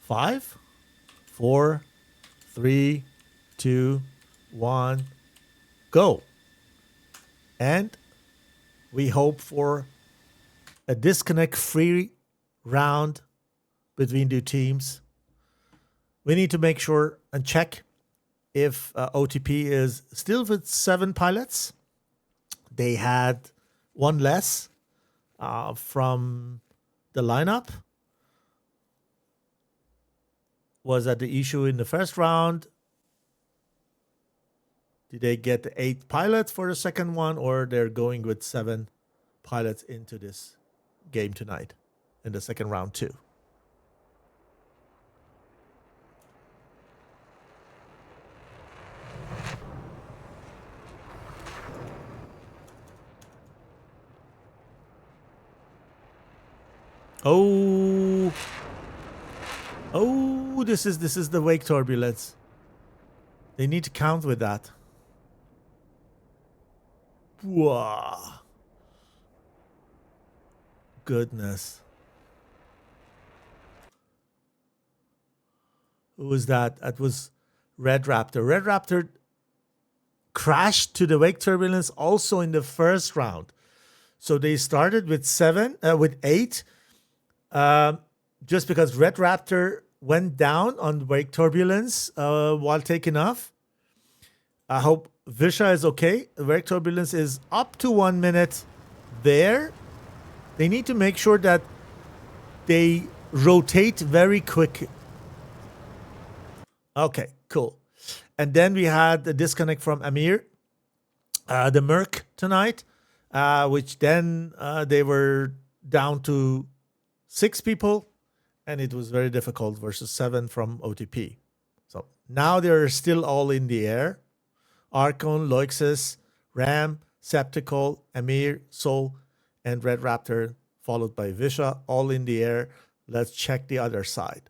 S8: 5, 4, 3, 2, 1, go. And we hope for a disconnect-free round between the teams. We need to make sure and check if OTP is still with 7 pilots. They had 1 less from the lineup. Was that the issue in the first round? Did they get 8 pilots for the second one, or they're going with 7 pilots into this game tonight in the second round too? Oh, this is the wake turbulence. They need to count with that. Wow. Goodness. Who was that? That was Red Raptor. Red Raptor crashed to the wake turbulence also in the first round. So they started with 8. Just because Red Raptor went down on wake turbulence while taking off. I hope Visha is okay. The wake turbulence is up to 1 minute there. They need to make sure that they rotate very quick. Okay, cool. And then we had the disconnect from Amir, the Merc tonight, which then they were down to 6 people, and it was very difficult versus 7 from OTP. So now they're still all in the air. Archon, Loixis, Ram, Septical, Amir, Sol, and Red Raptor, followed by Visha, all in the air. Let's check the other side.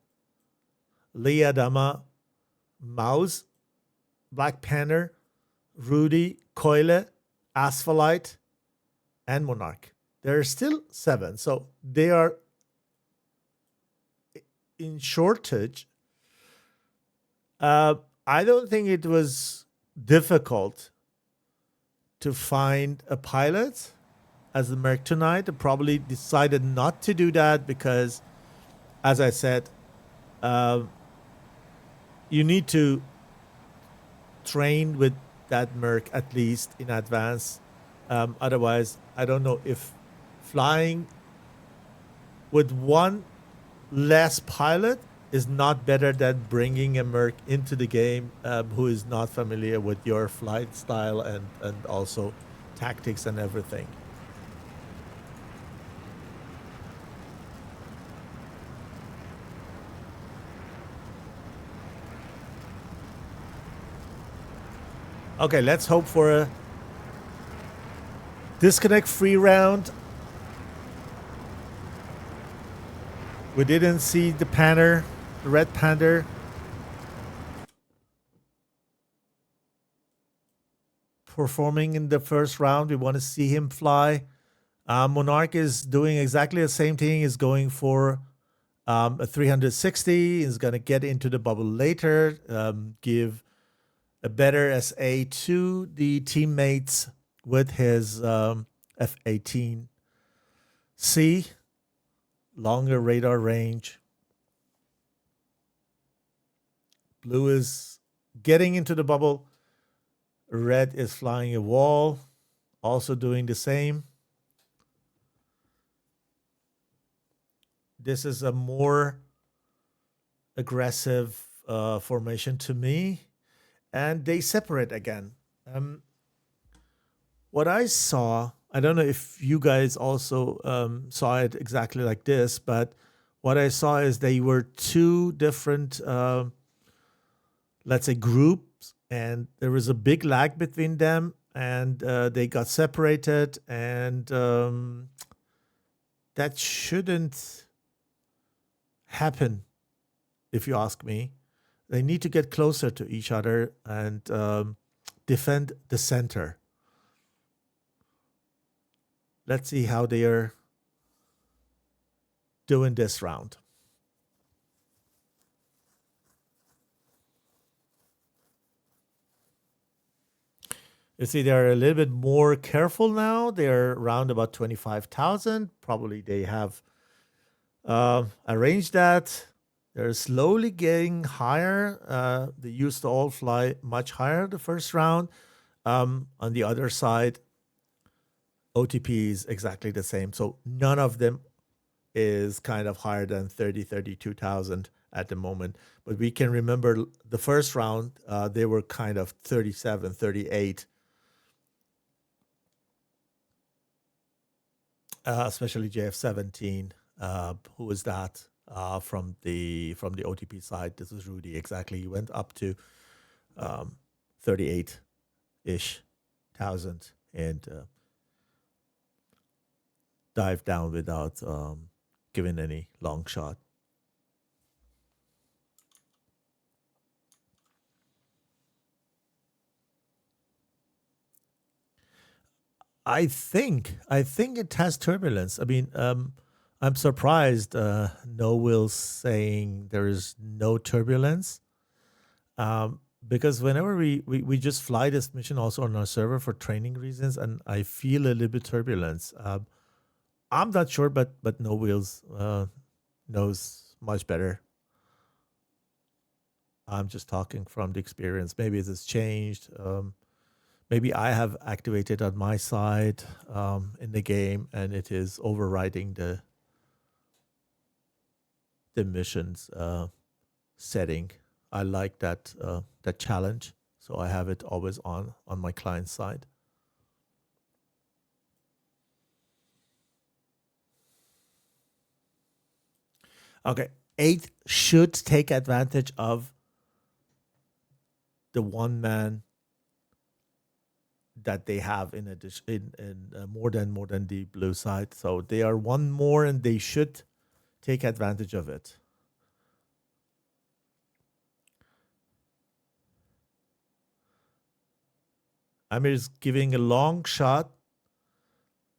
S8: Leah Dama, Mouse, Black Panther, Rudy, Coile, Asphalite, and Monarch. There are still 7, so they are in shortage. I don't think it was difficult to find a pilot as the Merc tonight. They probably decided not to do that because, as I said, you need to train with that Merc at least in advance. Otherwise, I don't know if flying with 1 less pilot is not better than bringing a Merc into the game who is not familiar with your flight style and also tactics and everything. Okay, let's hope for a disconnect-free round. We didn't see the Panther, the Red Panther. Performing in the first round. We want to see him fly. Monarch is doing exactly the same thing. He's going for a 360. He's going to get into the bubble later. Give a better SA to the teammates with his F-18C. Longer radar range. Blue is getting into the bubble. Red is flying a wall, also doing the same. This is a more aggressive formation to me. And they separate again. What I saw, I don't know if you guys also saw it exactly like this, but what I saw is they were two different, let's say, groups, and there was a big lag between them, and they got separated, and that shouldn't happen, if you ask me. They need to get closer to each other and defend the center. Let's see how they are doing this round. You see, they're a little bit more careful now. They're around about 25,000. Probably they have arranged that. They're slowly getting higher. They used to all fly much higher the first round. On the other side, OTP is exactly the same. So none of them is kind of higher than 30, 32,000 at the moment. But we can remember the first round, they were kind of 37, 38. Especially JF-17. Who was that from the OTP side? This is Rudy, exactly. He went up to 38-ish thousand and dived down without giving any long shot. I think it has turbulence. I mean, I'm surprised No Will's saying there is no turbulence. Because whenever we just fly this mission also on our server for training reasons, and I feel a little bit turbulence. I'm not sure, but No Wheels knows much better. I'm just talking from the experience. Maybe it has changed. Maybe I have activated on my side in the game, and it is overriding the mission's setting. I like that challenge, so I have it always on my client side. Okay, 8 should take advantage of the one man that they have in addition in more than the blue side. So they are one more, and they should take advantage of it. Amir is giving a long shot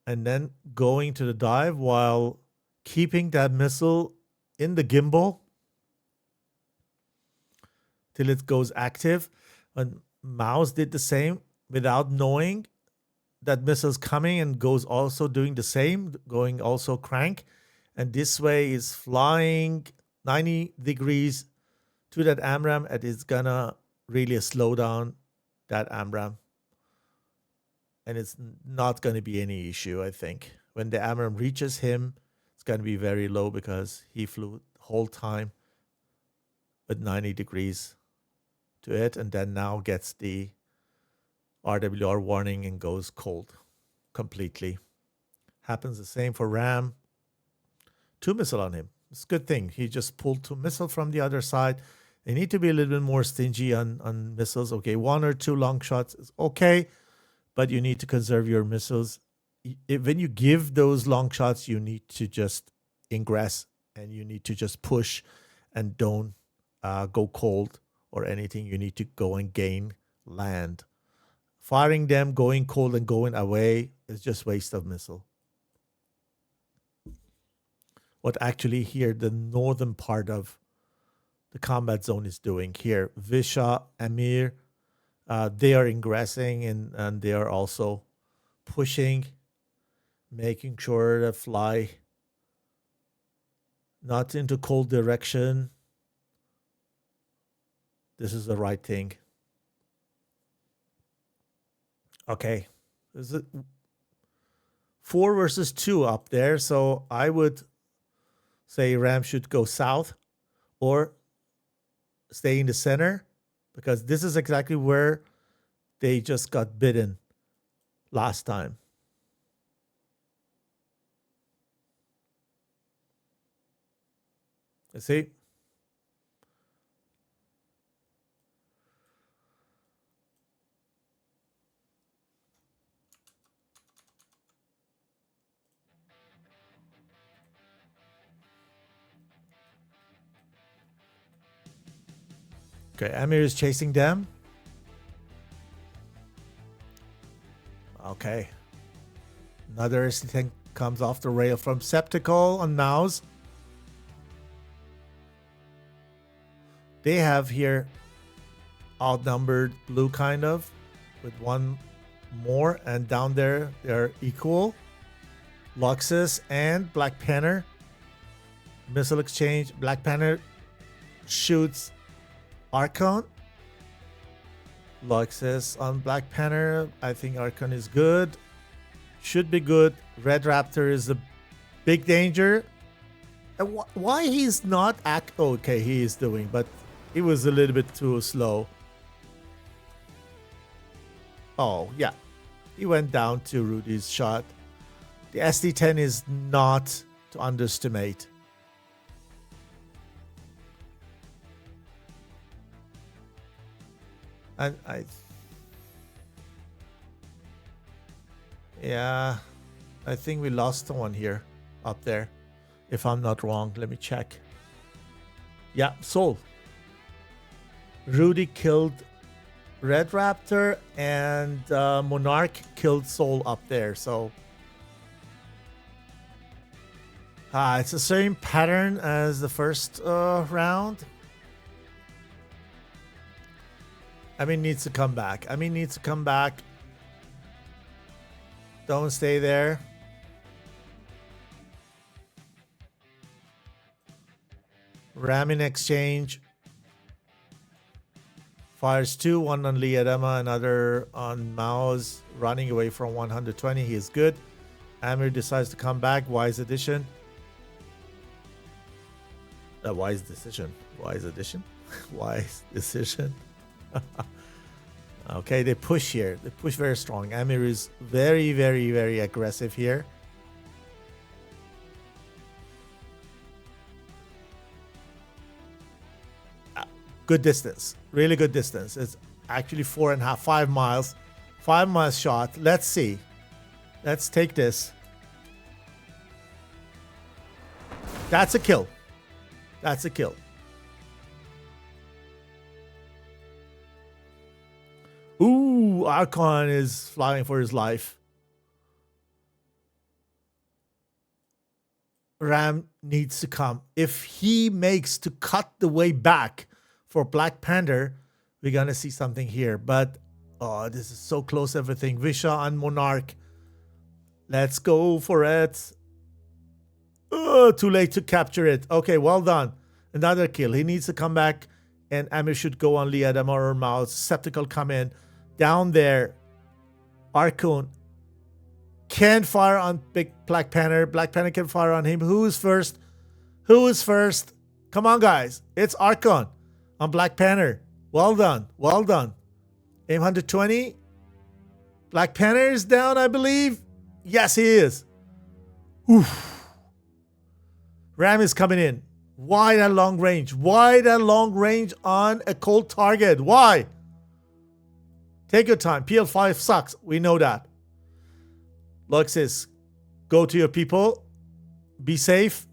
S8: and then going to the dive while keeping that missile in the gimbal till it goes active. And Maus did the same without knowing that missile's coming, and goes also doing the same, going also crank. And this way is flying 90 degrees to that AMRAAM, and it's gonna really slow down that AMRAAM. And it's not going to be any issue, I think. When the AMRAAM reaches him, it's going to be very low because he flew the whole time with 90 degrees to it, and then now gets the RWR warning and goes cold completely. Happens the same for RAM. 2 missile on him. It's a good thing. He just pulled 2 missile from the other side. They need to be a little bit more stingy on missiles. Okay, 1 or 2 long shots is okay, but you need to conserve your missiles. When you give those long shots, you need to just ingress, and you need to just push, and don't go cold or anything. You need to go and gain land. Firing them, going cold and going away is just waste of missile. What actually here the northern part of the combat zone is doing here, Visha, Amir, they are ingressing, and they are also pushing, making sure to fly not into cold direction. this is the right thing. Okay. Is it 4 versus 2 up there? So I would say Ram should go south or stay in the center, because this is exactly where they just got bitten last time. You see? Okay, Amir is chasing them. Okay. Another thing comes off the rail from Septical on mouse. They have here outnumbered blue kind of with one more, and down there they're equal. Luxus and Black Panther. Missile exchange. Black Panther shoots Archon. Luxus on Black Panther. I think Archon is good. Should be good. Red Raptor is a big danger. Why he's not okay, he is doing, but he was a little bit too slow. Oh, yeah. He went down to Rudy's shot. The SD-10 is not to underestimate. And I think we lost one here up there, if I'm not wrong. Let me check. Yeah, Soul. Rudy killed Red Raptor and Monarch killed Soul up there. So it's the same pattern as the first round. Amin needs to come back. Amin needs to come back. Don't stay there. Ram in exchange. Fires 2, one on Liadama, another on Mao's, running away from 120. He is good. Amir decides to come back. Wise addition. Wise decision. Wise addition. Wise decision. Okay, they push here. They push very strong. Amir is very, very, very aggressive here. Good distance. Really good distance. It's actually 4.5, 5 miles. 5 miles shot. Let's see. Let's take this. That's a kill. That's a kill. Ooh, Archon is flying for his life. Ram needs to come. If he makes to cut the way back for Black Panther, we're going to see something here. But, oh, this is so close, everything. Visha and Monarch. Let's go for it. Oh, too late to capture it. Okay, well done. Another kill. He needs to come back, and Amir should go on Liadama or Mouse. Septical come in. Down there, Archon can fire on Big Black Panther. Black Panther can fire on him. Who is first? Who is first? Come on, guys. It's Archon on Black Panther. Well done. Well done. Aim 120. Black Panther is down, I believe. Yes, he is. Oof. Ram is coming in. Why that long range? Why that long range on a cold target? Why? Take your time. PL5 sucks. We know that. Luxus, go to your people. Be safe.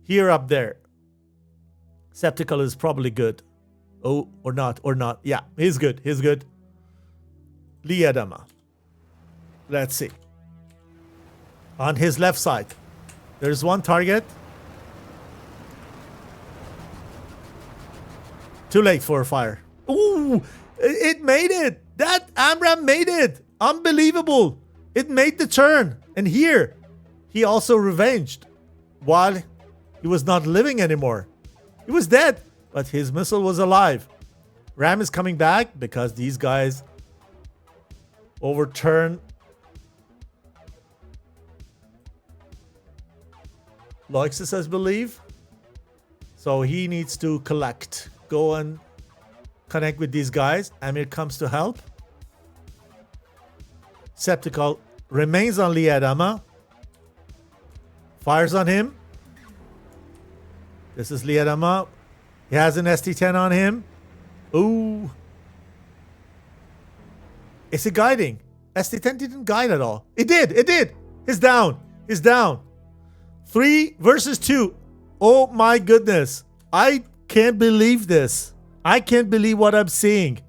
S8: Here up there. Septical is probably good. Oh, or not, or not. Yeah, he's good. He's good. Liadama. Let's see. On his left side, there's one target. Too late for a fire. Ooh, it made it. That Amram made it. Unbelievable. It made the turn. And here, he also revenged while he was not living anymore. He was dead, but his missile was alive. Ram is coming back because these guys overturn Loixis, I believe. So he needs to collect. Go and connect with these guys. Amir comes to help. Septical remains on Lee Adama. Fires on him. This is Lee Adama. He has an ST-10 on him. Ooh. Is it guiding? ST-10 didn't guide at all. It did. It did. He's down. He's down. 3 versus 2. Oh my goodness. I can't believe this. I can't believe what I'm seeing.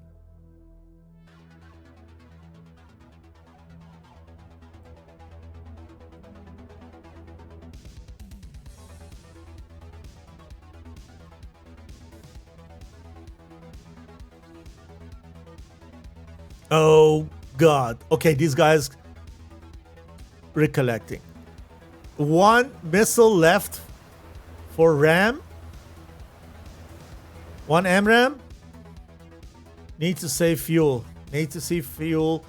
S8: Oh God. Okay, these guys recollecting. 1 missile left for Ram. 1 MRAM. Need to save fuel. Need to save fuel.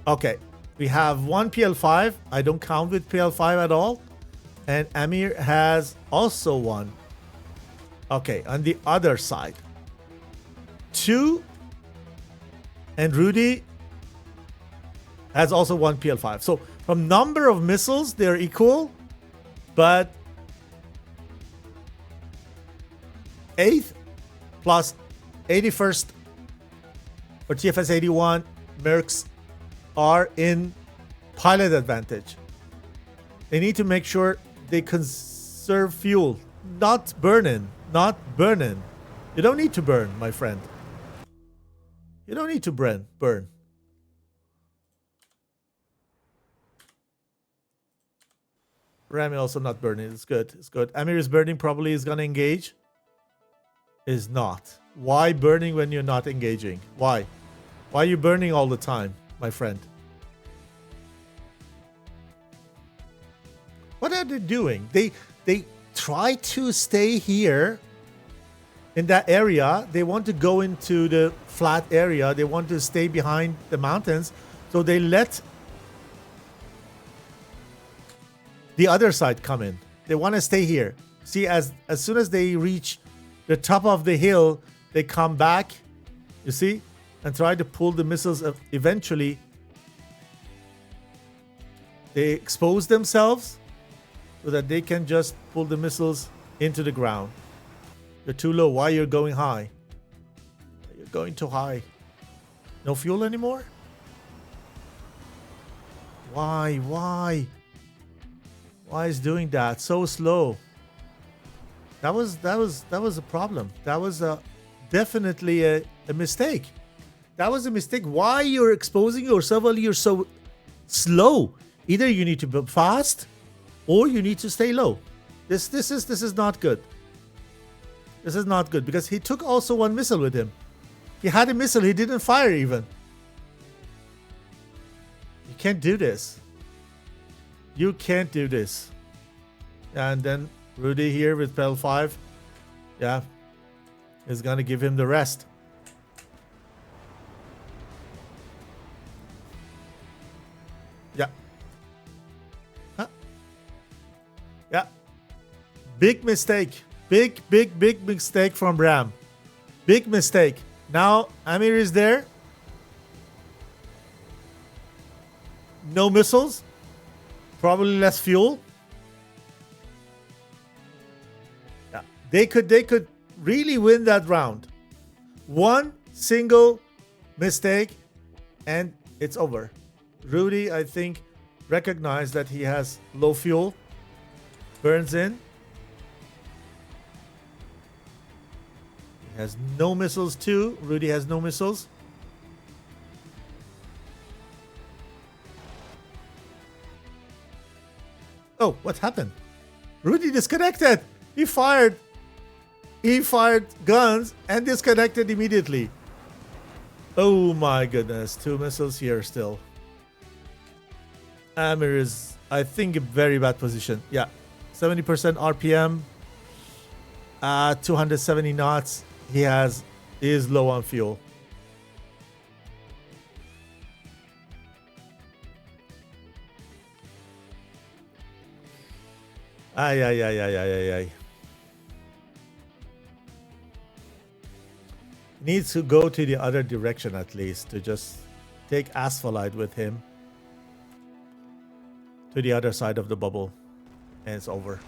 S8: Okay. We have 1 PL5. I don't count with PL5 at all. And Amir has also 1. Okay, on the other side. 2. And Rudy has also 1 PL5. So from number of missiles, they're equal. But 8th plus 81st or TFS 81 Mercs are in pilot advantage. They need to make sure they conserve fuel. Not burning. Not burning. You don't need to burn, my friend. You don't need to burn. Rami also not burning. It's good. It's good. Amir is burning. Probably is going to engage. Is not. Why burning when you're not engaging? Why? Why are you burning all the time, my friend? What are they doing? They try to stay here in that area. They want to go into the flat area. They want to stay behind the mountains. So they let the other side come in. They want to stay here. See, as soon as they reach the top of the hill, they come back, you see, and try to pull the missiles. Eventually, they expose themselves so that they can just pull the missiles into the ground. You're too low. Why you're going high? You're going too high. No fuel anymore? Why? Why is doing that so slow? That was a problem. That was definitely a mistake. That was a mistake. Why you're exposing yourself while you're so slow? Either you need to be fast, or you need to stay low. This is not good. This is not good because he took also 1 missile with him. He had a missile. He didn't fire even. You can't do this. You can't do this. And then Rudy here with PL 5. Yeah. Is going to give him the rest. Yeah. Huh? Yeah. Big mistake. Big mistake from Ram. Big mistake. Now Amir is there. No missiles. Probably less fuel. Yeah. They could really win that round. 1 single mistake and it's over. Rudy, I think, recognized that he has low fuel. Burns in. He has no missiles too. Rudy has no missiles. Oh, what happened? Rudy disconnected. He fired guns and disconnected immediately. Oh my goodness. 2 missiles here still. Amir is, I think, in very bad position. Yeah. 70% RPM. 270 knots. He has He is low on fuel. Ay. Needs to go to the other direction at least, to just take asphalite with him to the other side of the bubble, and it's over.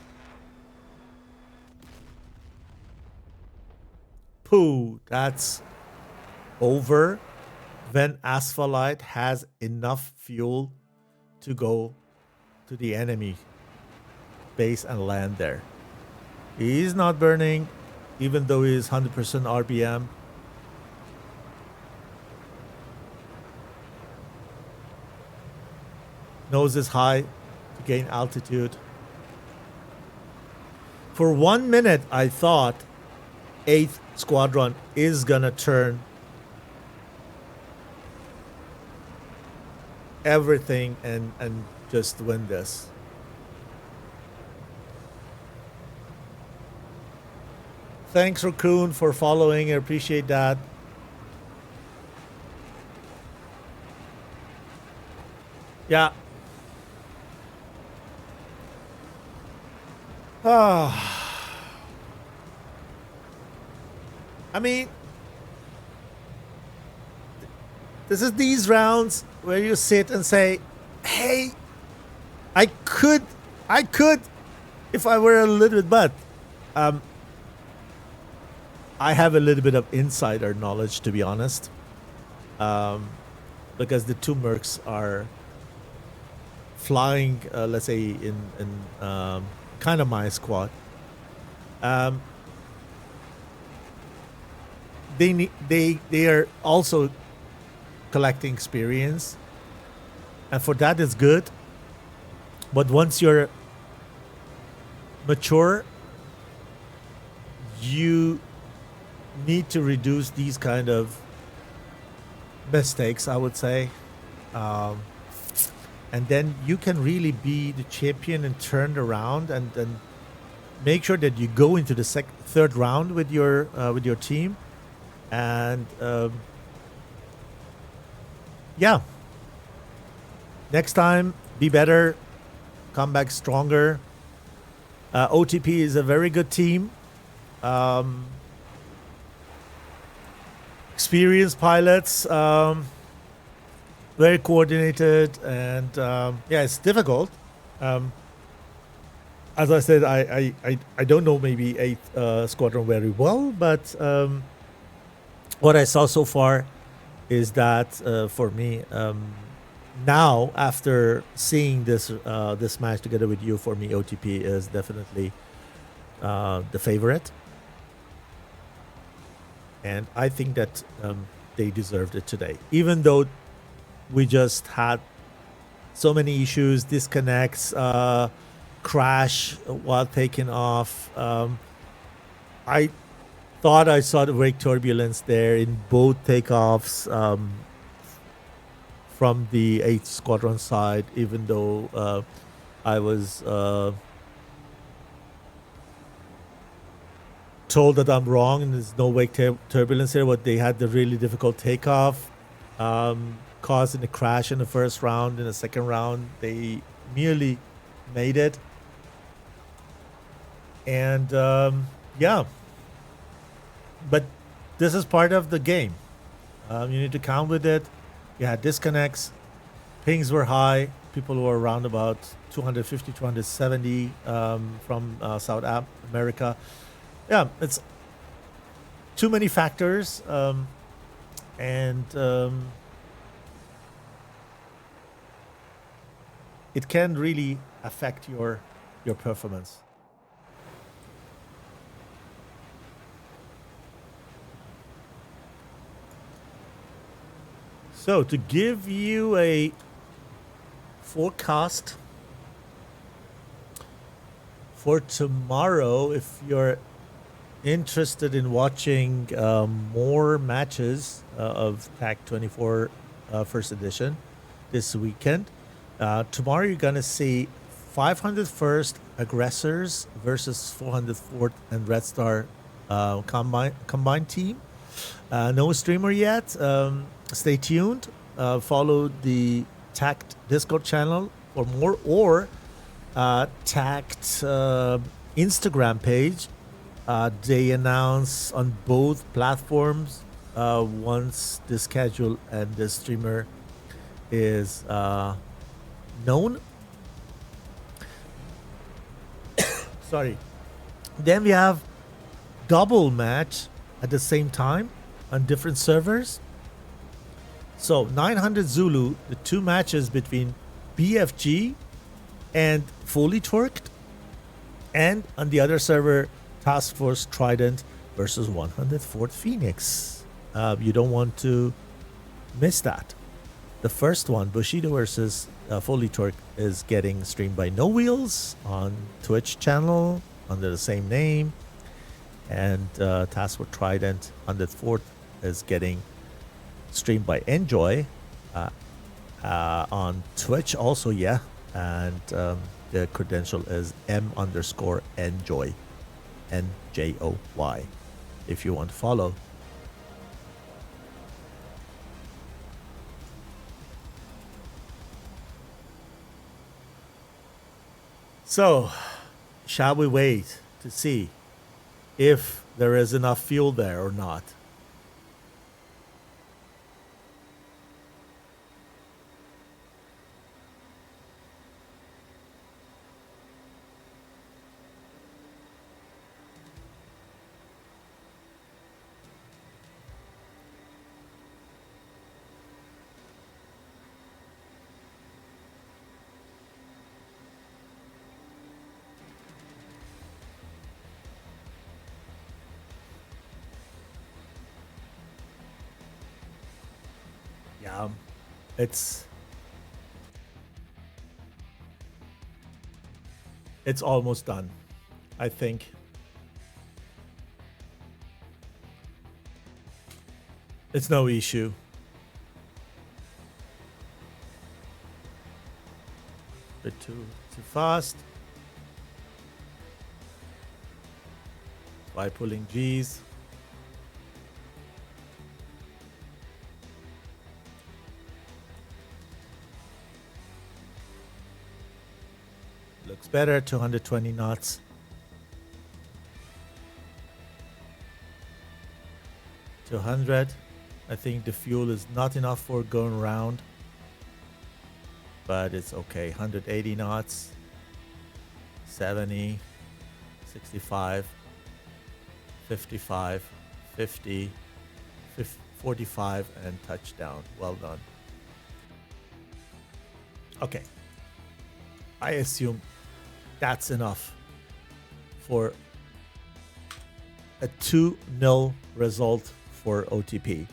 S8: Pooh, that's over when asphalite has enough fuel to go to the enemy base and land there. He's not burning, even though he's 100% RPM. Nose is high to gain altitude. For 1 minute, I thought 8th Squadron is gonna turn everything and just win this. Thanks, Raccoon, for following. I appreciate that. Yeah. I mean, this is these rounds where you sit and say, hey, I could, if I were a little bit, but I have a little bit of insider knowledge, to be honest, because the two Mercs are flying, let's say, in kind of my squad. They are also collecting experience, and for that is good. But once you're mature, you need to reduce these kind of mistakes, I would say, and then you can really be the champion and turn around and make sure that you go into the third round with your team. And yeah, next time be better, come back stronger. OTP is a very good team, experienced pilots, very coordinated, and yeah, it's difficult. As I said, I don't know maybe 8th Squadron very well, but what I saw so far is that for me, now after seeing this match together with you, for me OTP is definitely the favorite, and I think that they deserved it today, even though we just had so many issues, disconnects, crash while taking off. I thought I saw the brake turbulence there in both takeoffs from the 8th Squadron side, even though I was told that I'm wrong and there's no wake turbulence here, but they had the really difficult takeoff, causing a crash in the first round. In the second round, they merely made it. And yeah, but this is part of the game. You need to count with it. You had disconnects, pings were high, people were around about 250, 270 from South America. Yeah, it's too many factors, and it can really affect your performance. So to give you a forecast for tomorrow, if you're interested in watching more matches of TACT 24 first edition this weekend, tomorrow you're gonna see 501st Aggressors versus 404th and Red Star combined team. No streamer yet. Stay tuned. Follow the TACT Discord channel for more, or TACT Instagram page. They announce on both platforms once the schedule and the streamer is known. Sorry. Then we have double match at the same time on different servers. So 900 Zulu, the two matches between BFG and Fully Torqued, and on the other server, Task Force Trident versus 104th Phoenix. You don't want to miss that. The first one, Bushido versus Fully Torqued, is getting streamed by No Wheels on Twitch channel under the same name, and Task Force Trident 104th is getting streamed by Enjoy on Twitch also, yeah, and the credential is M_Enjoy, NJOY, if you want to follow. So, shall we wait to see if there is enough fuel there or not? Yeah, it's almost done, I think. It's no issue. Bit too fast. By pulling G's. Looks better, 220 knots. To 100. I think the fuel is not enough for going around, but it's okay. 180 knots, 70, 65, 55, 50, 45, and touchdown. Well done. Okay. I assume that's enough for a 2-0 result for OTP.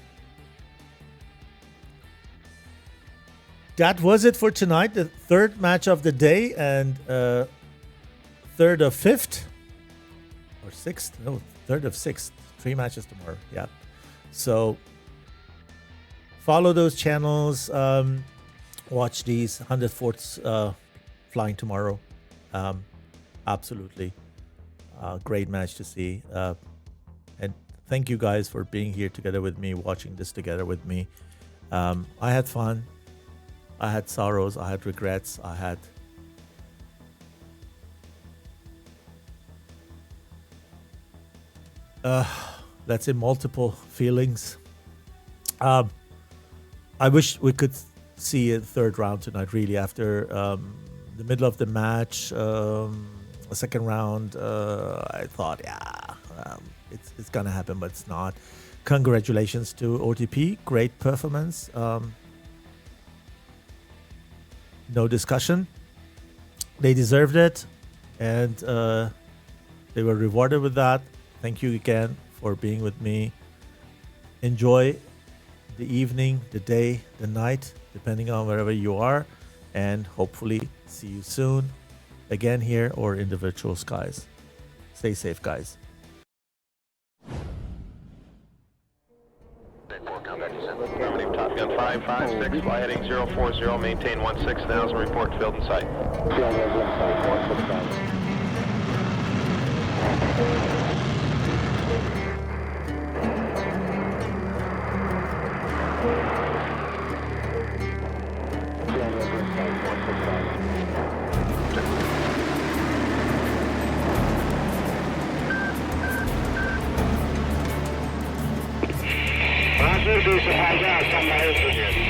S8: That was it for tonight. The third match of the day and third of fifth or sixth. No, third of sixth. 3 matches tomorrow. Yeah. So follow those channels. Watch these 104th flying tomorrow. Absolutely great match to see. And thank you guys for being here together with me, watching this together with me. I had fun. I had sorrows. I had regrets. I had let's say multiple feelings. I wish we could see a third round tonight, really, after the middle of the match. The second round, I thought, it's gonna happen, but it's not. Congratulations to OTP, great performance. No discussion. They deserved it, and they were rewarded with that. Thank you again for being with me. Enjoy the evening, the day, the night, depending on wherever you are, and hopefully see you soon again here or in the virtual skies. Stay safe, guys.
S3: Affirmative, Top Gun 556, fly heading 040, maintain 16,000, report field in sight.
S4: Houston, high ground, something my airfield here.